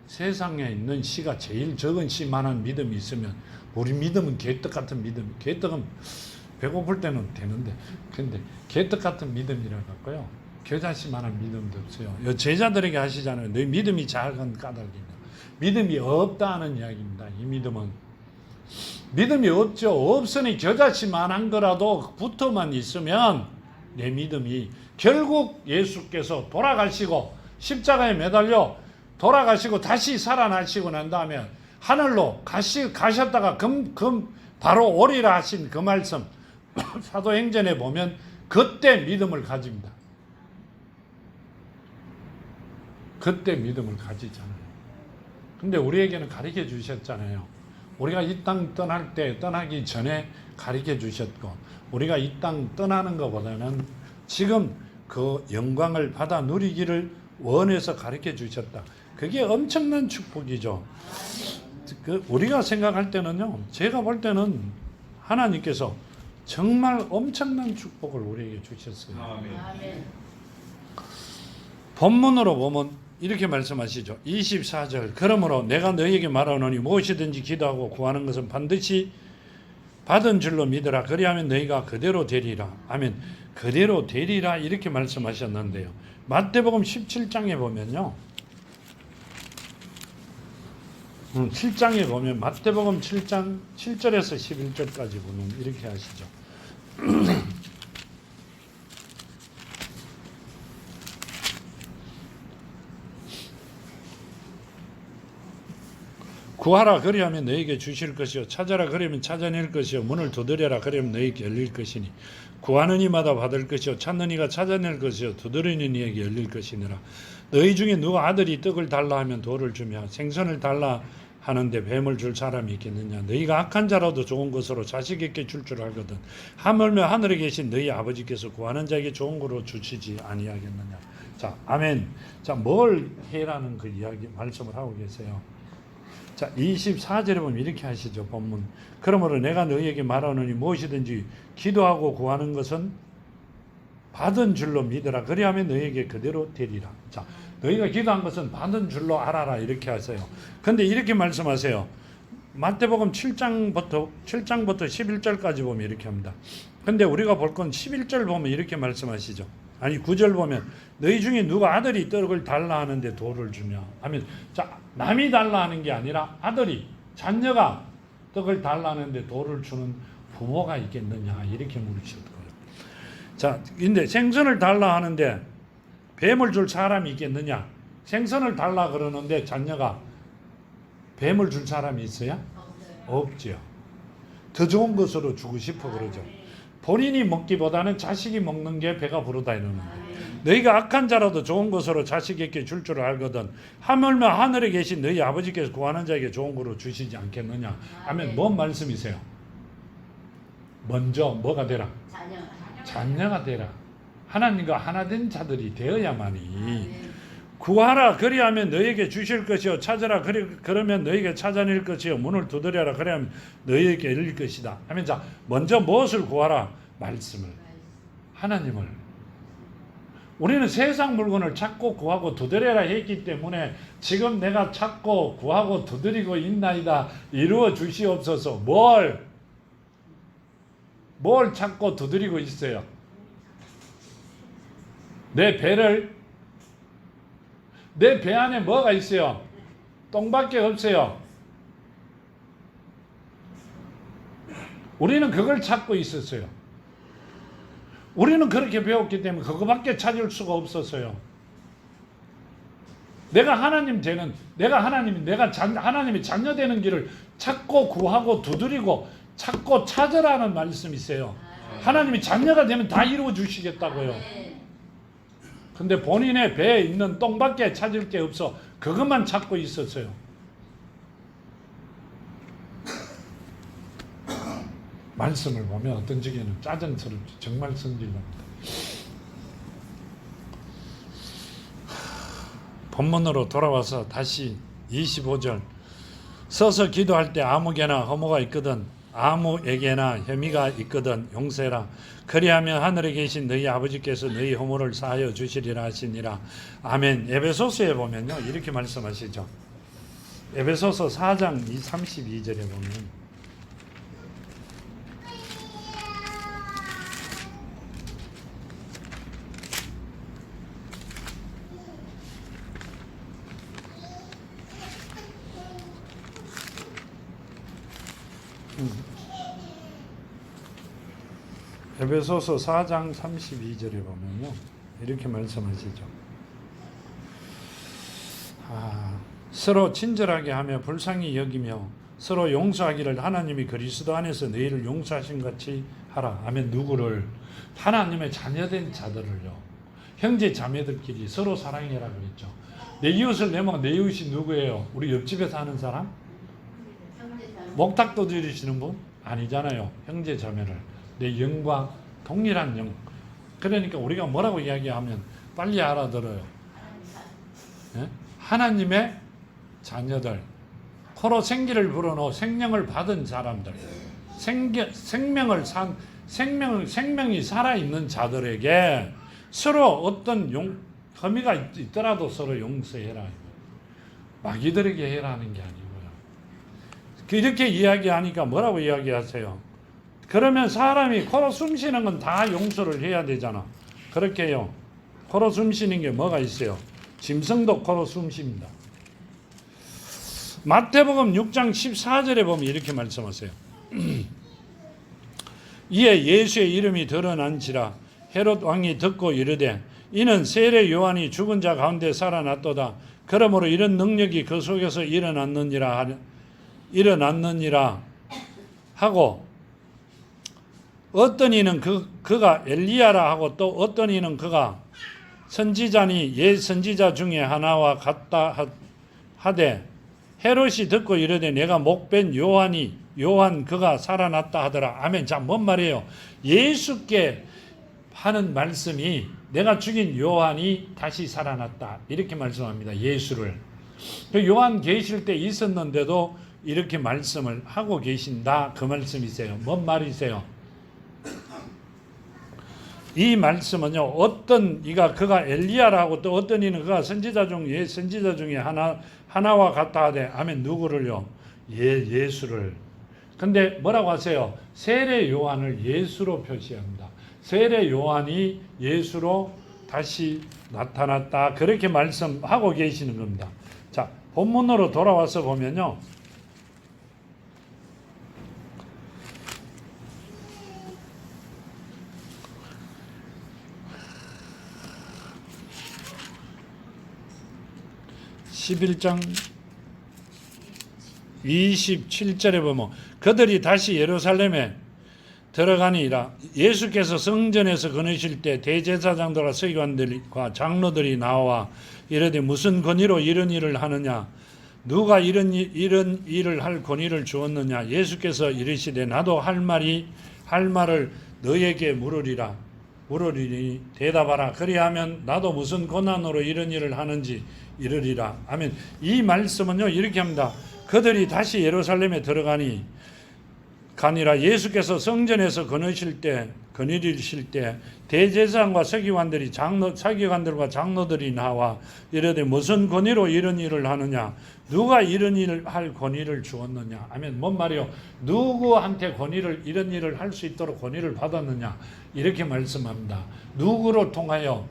세상에 있는 씨가 제일 적은 씨만한 믿음이 있으면 우리 믿음은 개떡 같은 믿음. 개떡은 배고플 때는 되는데 근데 개떡 같은 믿음이라 갖고요. 겨자씨만한 믿음도 없어요. 제자들에게 하시잖아요. 너희 믿음이 작은 까닭입니다. 믿음이 없다는 이야기입니다. 이 믿음은 믿음이 없죠. 없으니 겨자씨만한 거라도 붙어만 있으면 내 믿음이 결국 예수께서 돌아가시고 십자가에 매달려 돌아가시고 다시 살아나시고 난 다음에 하늘로 가셨다가 바로 오리라 하신 그 말씀 사도행전에 보면 그때 믿음을 가집니다. 그때 믿음을 가지잖아요. 근데 우리에게는 가르쳐 주셨잖아요. 우리가 이 땅 떠날 때 떠나기 전에 가르쳐 주셨고 우리가 이 땅 떠나는 것보다는 지금 그 영광을 받아 누리기를 원해서 가르쳐 주셨다. 그게 엄청난 축복이죠. 우리가 생각할 때는요. 제가 볼 때는 하나님께서 정말 엄청난 축복을 우리에게 주셨어요. 아멘. 본문으로 보면 이렇게 말씀하시죠. 24절 그러므로 내가 너희에게 말하노니 무엇이든지 기도하고 구하는 것은 반드시 받은 줄로 믿으라. 그리하면 너희가 그대로 되리라. 아멘. 그대로 되리라 이렇게 말씀하셨는데요. 마태복음 17장에 보면요. 7장에 보면 마태복음 7장 7절에서 11절까지 보면 이렇게 하시죠. 구하라 그리하면 너희에게 주실 것이요 찾아라 그러면 찾아낼 것이요 문을 두드려라 그러면 너희에게 열릴 것이니 구하는 이마다 받을 것이요 찾는 이가 찾아낼 것이요 두드리는 이에게 열릴 것이니라. 너희 중에 누가 아들이 떡을 달라 하면 돌을 주며 생선을 달라 하는데 뱀을 줄 사람이 있겠느냐. 너희가 악한 자라도 좋은 것으로 자식에게 줄 알거든 하물며 하늘에 계신 너희 아버지께서 구하는 자에게 좋은 거로 주시지 아니하겠느냐. 자, 아멘. 자, 뭘 해라는 그 이야기 말씀을 하고 계세요. 자, 24절에 보면 이렇게 하시죠. 본문. 그러므로 내가 너희에게 말하노니 무엇이든지 기도하고 구하는 것은 받은 줄로 믿으라. 그리하면 너희에게 그대로 되리라. 자, 너희가 기도한 것은 받은 줄로 알아라. 이렇게 하세요. 근데 이렇게 말씀하세요. 마태복음 7장부터 11절까지 보면 이렇게 합니다. 근데 우리가 볼 건 11절 보면 이렇게 말씀하시죠. 아니 9절 보면 너희 중에 누가 아들이 떡을 달라 하는데 돌을 주냐. 아멘. 자, 남이 달라 하는 게 아니라 아들이 자녀가 떡을 달라 하는데 돌을 주는 부모가 있겠느냐 이렇게 물으셨고요. 자, 근데 생선을 달라 하는데 뱀을 줄 사람이 있겠느냐. 생선을 달라 그러는데 자녀가 뱀을 줄 사람이 있어요? 없죠. 더 좋은 것으로 주고 싶어 그러죠. 본인이 먹기보다는 자식이 먹는 게 배가 부르다 이러는데 너희가 악한 자라도 좋은 것으로 자식에게 줄 알거든 하물며 하늘에 계신 너희 아버지께서 구하는 자에게 좋은 거로 주시지 않겠느냐. 아멘. 뭔 말씀이세요? 먼저 뭐가 되라? 자녀가 되라. 하나님과 하나 된 자들이 되어야만이 구하라 그리하면 너희에게 주실 것이요 찾아라 그러면 너희에게 찾아낼 것이요 문을 두드려라 그러면 너희에게 열릴 것이다. 아멘. 자, 먼저 무엇을 구하라? 말씀을, 하나님을. 우리는 세상 물건을 찾고 구하고 두드려라 했기 때문에 지금 내가 찾고 구하고 두드리고 있나이다. 이루어 주시옵소서. 뭘 찾고 두드리고 있어요? 내 배를. 내 배 안에 뭐가 있어요? 똥밖에 없어요. 우리는 그걸 찾고 있었어요. 우리는 그렇게 배웠기 때문에 그거밖에 찾을 수가 없었어요. 내가 하나님 되는, 내가 하나님이 자녀 되는 길을 찾고 구하고 두드리고 찾고 찾으라는 말씀이 있어요. 하나님이 자녀가 되면 다 이루어 주시겠다고요. 근데 본인의 배에 있는 똥밖에 찾을 게 없어 그것만 찾고 있었어요. 말씀을 보면 어떤 적에는 짜증스럽지. 정말 성질납니다. 본문으로 돌아와서 다시 25절. 서서 기도할 때 아무개나 허무가 있거든 아무에게나 혐의가 있거든 용서해라. 그리하면 하늘에 계신 너희 아버지께서 너희 허물을 사하여 주시리라 하시니라. 아멘. 에베소서에 보면요 이렇게 말씀하시죠. 에베소서 4장 32절에 보면 에베소서 4장 32절에 보면요 이렇게 말씀하시죠. 서로 친절하게 하며 불쌍히 여기며 서로 용서하기를 하나님이 그리스도 안에서 너희를 용서하신 같이 하라. 아멘. 누구를? 하나님의 자녀된 자들을요. 형제 자매들끼리 서로 사랑해라 그랬죠. 내 이웃을 내면 내 이웃이 누구예요? 우리 옆집에 사는 사람? 목탁 두드리시는 분? 아니잖아요. 형제 자매를 내 영과 동일한 영. 그러니까 우리가 뭐라고 이야기하면 빨리 알아들어요. 네? 하나님의 자녀들, 코로 생기를 불어넣어 생명을 받은 사람들, 생명이 살아있는 자들에게 서로 어떤 혐의가 있더라도 서로 용서해라. 마귀들에게 해라는 게 아니고요. 이렇게 이야기하니까 뭐라고 이야기하세요? 그러면 사람이 코로 숨 쉬는 건 다 용서를 해야 되잖아. 그렇게요. 코로 숨 쉬는 게 뭐가 있어요? 짐승도 코로 숨 쉽니다. 마태복음 6장 14절에 보면 이렇게 말씀하세요. 이에 예수의 이름이 드러난지라 헤롯 왕이 듣고 이르되 이는 세례 요한이 죽은 자 가운데 살아났도다. 그러므로 이런 능력이 그 속에서 일어났느니라 하고 어떤 이는 그가 엘리야라 하고 또 어떤 이는 그가 선지자니 옛 선지자 중에 하나와 같다 하되 헤롯이 듣고 이르되 내가 목벤 요한 그가 살아났다 하더라. 아멘. 자, 뭔 말이에요? 예수께 하는 말씀이 내가 죽인 요한이 다시 살아났다 이렇게 말씀합니다. 예수를. 요한 계실 때 있었는데도 이렇게 말씀을 하고 계신다 그 말씀이세요. 뭔 말이세요? 이 말씀은요 어떤 이가 그가 엘리야라고 또 어떤 이는 그가 선지자 중에 하나와 같다 하되 아멘. 누구를요? 예수를. 근데 뭐라고 하세요? 세례 요한을 예수로 표시합니다. 세례 요한이 예수로 다시 나타났다 그렇게 말씀하고 계시는 겁니다. 자, 본문으로 돌아와서 보면요. (11장) 27절에 보면 그들이 다시 예루살렘에 들어가니라. 예수께서 성전에서 거느실 때 대제사장들과 서기관들과 장로들이 나와 이르되 무슨 권위로 이런 일을 하느냐? 누가 이런 일을 할 권위를 주었느냐? 예수께서 이르시되 나도 할 말을 너에게 물으리니 대답하라. 그리하면 나도 무슨 권한으로 이런 일을 하는지 이르리라. 아멘. 이 말씀은요 이렇게 합니다. 그들이 다시 예루살렘에 가니라. 예수께서 성전에서 거느리실 때 대제사장과 서기관들과 장로들이 나와 이르되 무슨 권위로 이런 일을 하느냐? 누가 이런 일을 할 권위를 주었느냐? 아멘. 뭔 말이요? 누구한테 이런 일을 할 수 있도록 권위를 받았느냐? 이렇게 말씀합니다. 누구를 통하여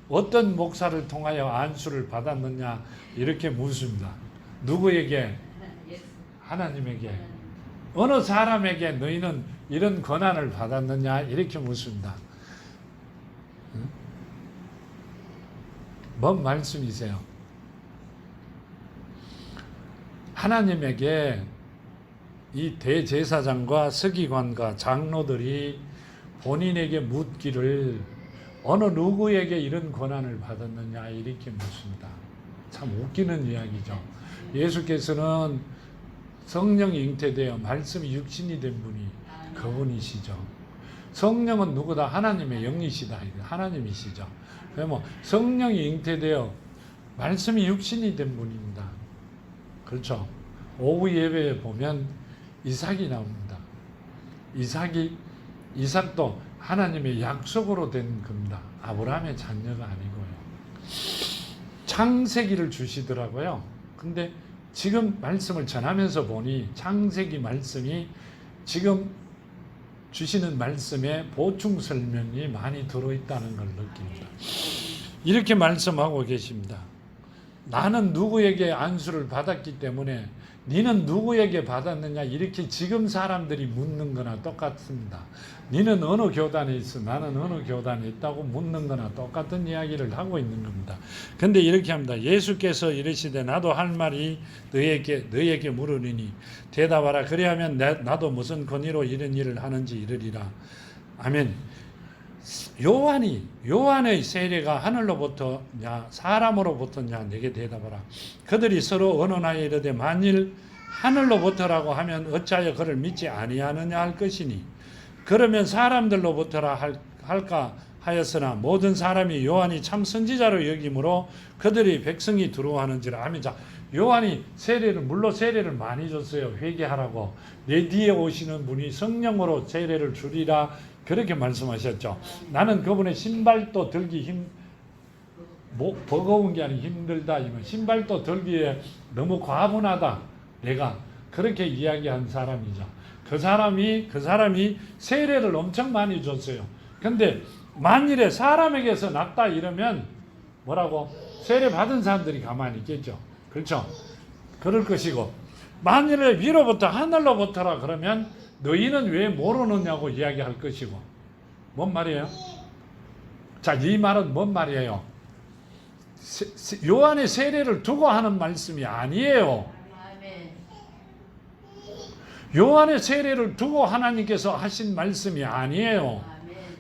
어떤 목사를 통하여 안수를 받았느냐? 이렇게 묻습니다. 누구에게? 하나님에게. 어느 사람에게 너희는 이런 권한을 받았느냐? 이렇게 묻습니다. 뭔 말씀이세요? 하나님에게 이 대제사장과 서기관과 장로들이 본인에게 묻기를 어느 누구에게 이런 권한을 받았느냐 이렇게 묻습니다. 참 웃기는 이야기죠. 예수께서는 성령이 잉태되어 말씀이 육신이 된 분이 그분이시죠. 성령은 누구다? 하나님의 영이시다. 하나님이시죠. 그러면 성령이 잉태되어 말씀이 육신이 된 분입니다. 그렇죠. 오후 예배에 보면 이삭이 나옵니다. 이삭도 하나님의 약속으로 된 겁니다. 아브라함의 자녀가 아니고요. 창세기를 주시더라고요. 근데 지금 말씀을 전하면서 보니 창세기 말씀이 지금 주시는 말씀에 보충 설명이 많이 들어있다는 걸 느낍니다. 이렇게 말씀하고 계십니다. 나는 누구에게 안수를 받았기 때문에 너는 누구에게 받았느냐 이렇게 지금 사람들이 묻는 거나 똑같습니다. 너는 어느 교단에 있어 나는 어느 교단에 있다고 묻는 거나 똑같은 이야기를 하고 있는 겁니다. 근데 이렇게 합니다. 예수께서 이르시되 나도 할 말이 너에게 물으리니 대답하라. 그리하면 나도 무슨 권위로 이런 일을 하는지 이르리라. 아멘. 요한의 세례가 하늘로부터냐 사람으로부터냐 내게 대답하라. 그들이 서로 언언하여 이르되 만일 하늘로부터라고 하면 어찌하여 그를 믿지 아니하느냐 할 것이니 그러면 사람들로부터라 할까 하였으나 모든 사람이 요한이 참 선지자로 여김으로 그들이 백성이 두려워하는지라. 아멘. 자, 요한이 물로 세례를 많이 줬어요. 회개하라고. 내 뒤에 오시는 분이 성령으로 세례를 주리라. 그렇게 말씀하셨죠. 나는 그분의 신발도 들기 버거운 게 아니라 힘들다. 신발도 들기에 너무 과분하다. 내가 그렇게 이야기한 사람이죠. 그 사람이 세례를 엄청 많이 줬어요. 근데 만일에 사람에게서 났다 이러면 뭐라고? 세례 받은 사람들이 가만히 있겠죠. 그렇죠? 그럴 것이고 만일에 위로부터 하늘로부터라 그러면 너희는 왜 모르느냐고 이야기할 것이고. 뭔 말이에요? 자, 이 말은 뭔 말이에요? 요한의 세례를 두고 하는 말씀이 아니에요. 요한의 세례를 두고 하나님께서 하신 말씀이 아니에요.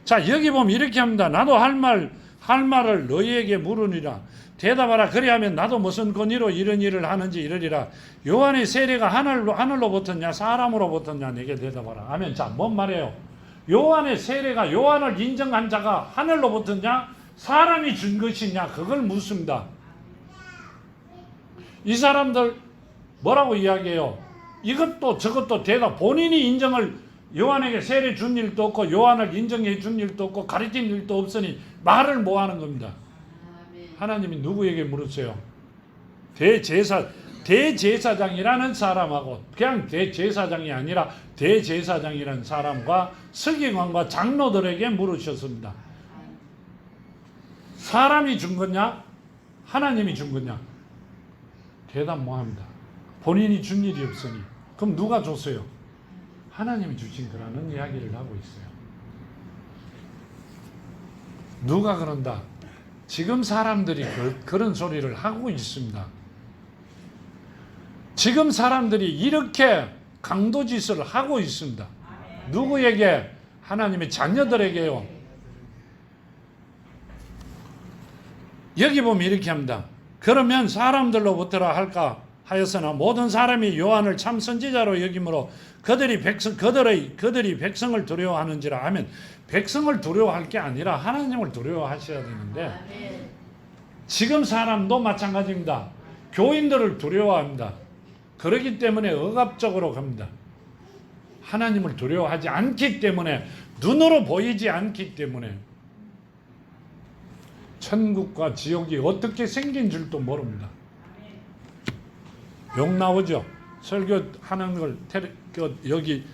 자, 여기 보면 이렇게 합니다. 나도 할 말을 너희에게 물으니라. 대답하라. 그리하면 나도 무슨 권위로 이런 일을 하는지 이르리라. 요한의 세례가 하늘로부터냐 사람으로부터냐 내게 대답하라. 아멘. 자, 뭔 말이에요? 요한의 세례가 요한을 인정한 자가 하늘로부터냐 사람이 준 것이냐 그걸 묻습니다. 이 사람들 뭐라고 이야기해요? 이것도 저것도 대답. 본인이 인정을 요한에게 세례 준 일도 없고 요한을 인정해 준 일도 없고 가르친 일도 없으니 말을 뭐 하는 겁니다. 하나님이 누구에게 물으세요? 대제사장이라는 사람하고 그냥 대제사장이 아니라 대제사장이라는 사람과 서기관과 장로들에게 물으셨습니다. 사람이 준 거냐? 하나님이 준 거냐? 대답 뭐 합니다. 본인이 준 일이 없으니. 그럼 누가 줬어요? 하나님이 주신 거라는 이야기를 하고 있어요. 누가 그런다? 지금 사람들이 그런 소리를 하고 있습니다. 지금 사람들이 이렇게 강도짓을 하고 있습니다. 누구에게? 하나님의 자녀들에게요. 여기 보면 이렇게 합니다. 그러면 사람들로부터라 할까 하였으나 모든 사람이 요한을 참 선지자로 여김으로 그들이 백성을 두려워하는지라. 하면 백성을 두려워할 게 아니라 하나님을 두려워하셔야 되는데 지금 사람도 마찬가지입니다. 교인들을 두려워합니다. 그렇기 때문에 억압적으로 갑니다. 하나님을 두려워하지 않기 때문에, 눈으로 보이지 않기 때문에 천국과 지옥이 어떻게 생긴 줄도 모릅니다. 욕 나오죠? 설교하는 걸 여기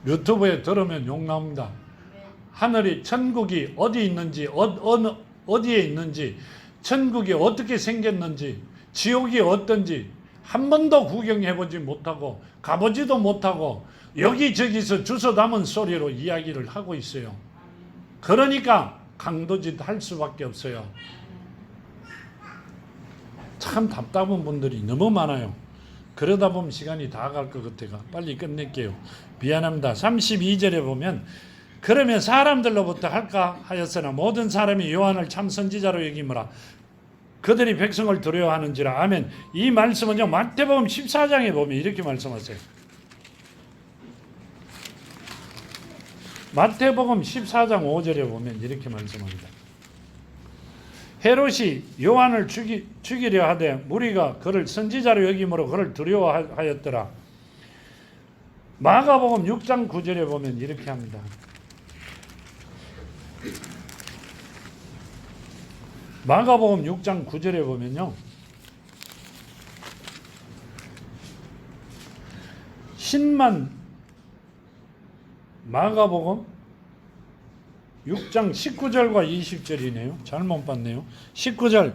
유튜브에 들으면 욕 나옵니다. 하늘이, 천국이 어디 있는지, 어디에 있는지, 천국이 어떻게 생겼는지, 지옥이 어떤지 한 번도 구경해보지 못하고 가보지도 못하고 여기저기서 주워 담은 소리로 이야기를 하고 있어요. 그러니까 강도짓 할 수밖에 없어요. 참 답답한 분들이 너무 많아요. 그러다 보면 시간이 다 갈 것 같아가 빨리 끝낼게요. 미안합니다. 32절에 보면 그러면 사람들로부터 할까 하였으나 모든 사람이 요한을 참 선지자로 여기므라 그들이 백성을 두려워하는지라. 아멘. 이 말씀은요 마태복음 14장에 보면 이렇게 말씀하세요. 마태복음 14장 5절에 보면 이렇게 말씀합니다. 헤롯이 요한을 죽이려 하되 무리가 그를 선지자로 여김으로 그를 두려워하였더라. 마가복음 6장 9절에 보면 이렇게 합니다. 마가복음 6장 9절에 보면요. 신만 마가복음 6장 19절과 20절이네요. 잘못 봤네요. 19절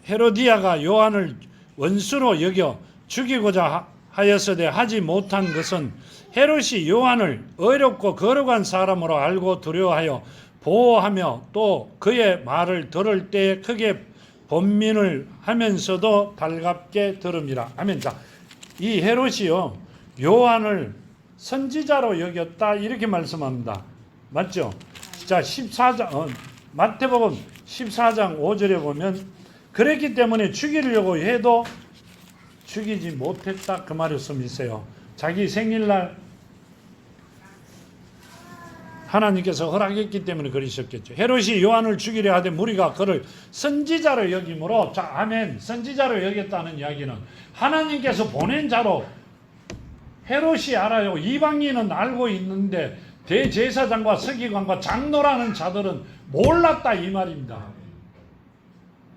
헤로디아가 요한을 원수로 여겨 죽이고자 하였으되 하지 못한 것은 헤롯이 요한을 어렵고 거룩한 사람으로 알고 두려워하여 보호하며 또 그의 말을 들을 때에 크게 번민을 하면서도 달갑게 들음이라. 아멘. 자, 이 헤롯이요 요한을 선지자로 여겼다 이렇게 말씀합니다. 맞죠? 자, 14장 마태복음 14장 5절에 보면 그랬기 때문에 죽이려고 해도 죽이지 못했다 그 말씀이 있어요. 자기 생일날 하나님께서 허락했기 때문에 그러셨겠죠. 헤롯이 요한을 죽이려 하되 무리가 그를 선지자로 여김으로, 자, 아멘. 선지자로 여겼다는 이야기는 하나님께서 보낸 자로 헤롯이 알아요. 이방인은 알고 있는데 대제사장과 서기관과 장로라는 자들은 몰랐다 이 말입니다.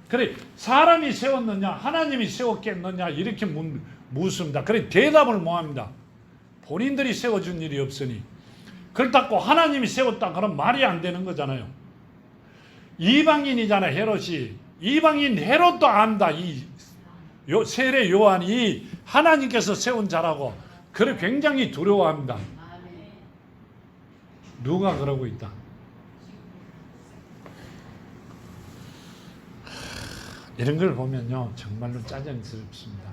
그래 사람이 세웠느냐 하나님이 세웠겠느냐 이렇게 묻습니다. 그래 대답을 못합니다. 본인들이 세워준 일이 없으니. 그렇다고 하나님이 세웠다 그럼 말이 안 되는 거잖아요. 이방인이잖아 헤롯이. 이방인 헤롯도 안다. 이 세례 요한이 하나님께서 세운 자라고. 그래 굉장히 두려워합니다. 누가 그러고 있다. 이런 걸 보면요 정말로 짜증스럽습니다.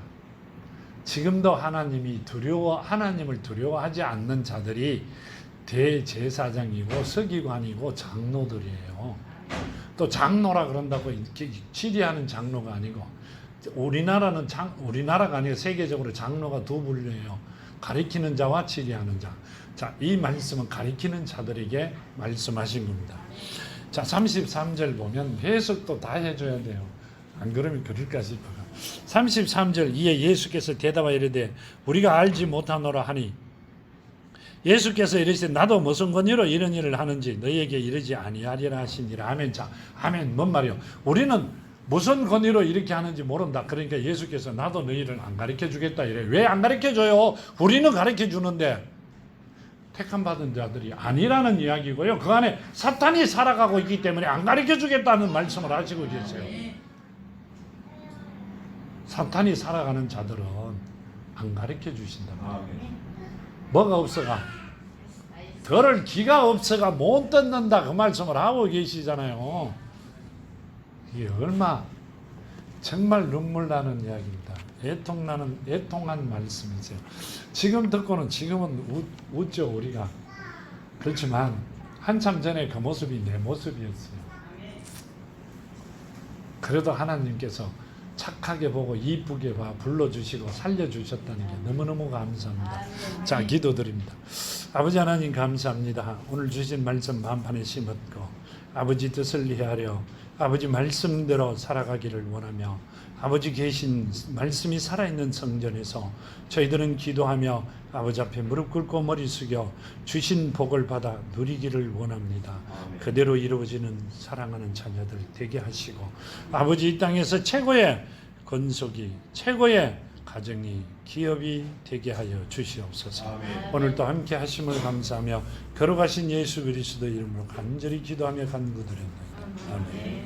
지금도 하나님을 두려워하지 않는 자들이 대제사장이고 서기관이고 장로들이에요. 또 장로라 그런다고 이렇게 치리하는 장로가 아니고, 우리나라가 아니고 세계적으로 장로가 두 분류예요. 가리키는 자와 치리하는 자. 자, 이 말씀은 가리키는 자들에게 말씀하신 겁니다. 자, 33절 보면 해석도 다 해줘야 돼요. 안 그러면 그럴까 싶어요. 33절 이에 예수께서 대답하여 이르되 우리가 알지 못하노라 하니 예수께서 이르시되 나도 무슨 권위로 이런 일을 하는지 너희에게 이르지 아니하리라 하시니라. 아멘. 자, 아멘. 뭔 말이요? 우리는 무슨 권위로 이렇게 하는지 모른다. 그러니까 예수께서 나도 너희를 안 가르쳐 주겠다 이래. 왜 안 가르쳐 줘요? 우리는 가르쳐 주는데. 택함 받은 자들이 아니라는 이야기고요. 그 안에 사탄이 살아가고 있기 때문에 안 가르쳐 주겠다는 말씀을 하시고 계세요. 사탄이 살아가는 자들은 안 가르쳐 주신다. 뭐가 없어가? 들을 기가 없어가 못 듣는다 그 말씀을 하고 계시잖아요. 이게 얼마 정말 눈물 나는 이야기입니다. 애통한 말씀이세요. 지금 듣고는 지금은 웃죠 우리가. 그렇지만 한참 전에 그 모습이 내 모습이었어요. 그래도 하나님께서 착하게 보고 이쁘게 불러주시고 살려주셨다는 게 너무너무 감사합니다. 자, 기도드립니다. 아버지 하나님 감사합니다. 오늘 주신 말씀 만판에 심었고 아버지 뜻을 이해하려 아버지 말씀대로 살아가기를 원하며 아버지 계신 말씀이 살아있는 성전에서 저희들은 기도하며 아버지 앞에 무릎 꿇고 머리 숙여 주신 복을 받아 누리기를 원합니다. 그대로 이루어지는 사랑하는 자녀들 되게 하시고 아버지 이 땅에서 최고의 건속이 최고의 가정이 기업이 되게 하여 주시옵소서. 아멘. 오늘도 함께 하심을 감사하며 걸어가신 예수 그리스도 이름으로 간절히 기도하며 간구드립니다. 아멘.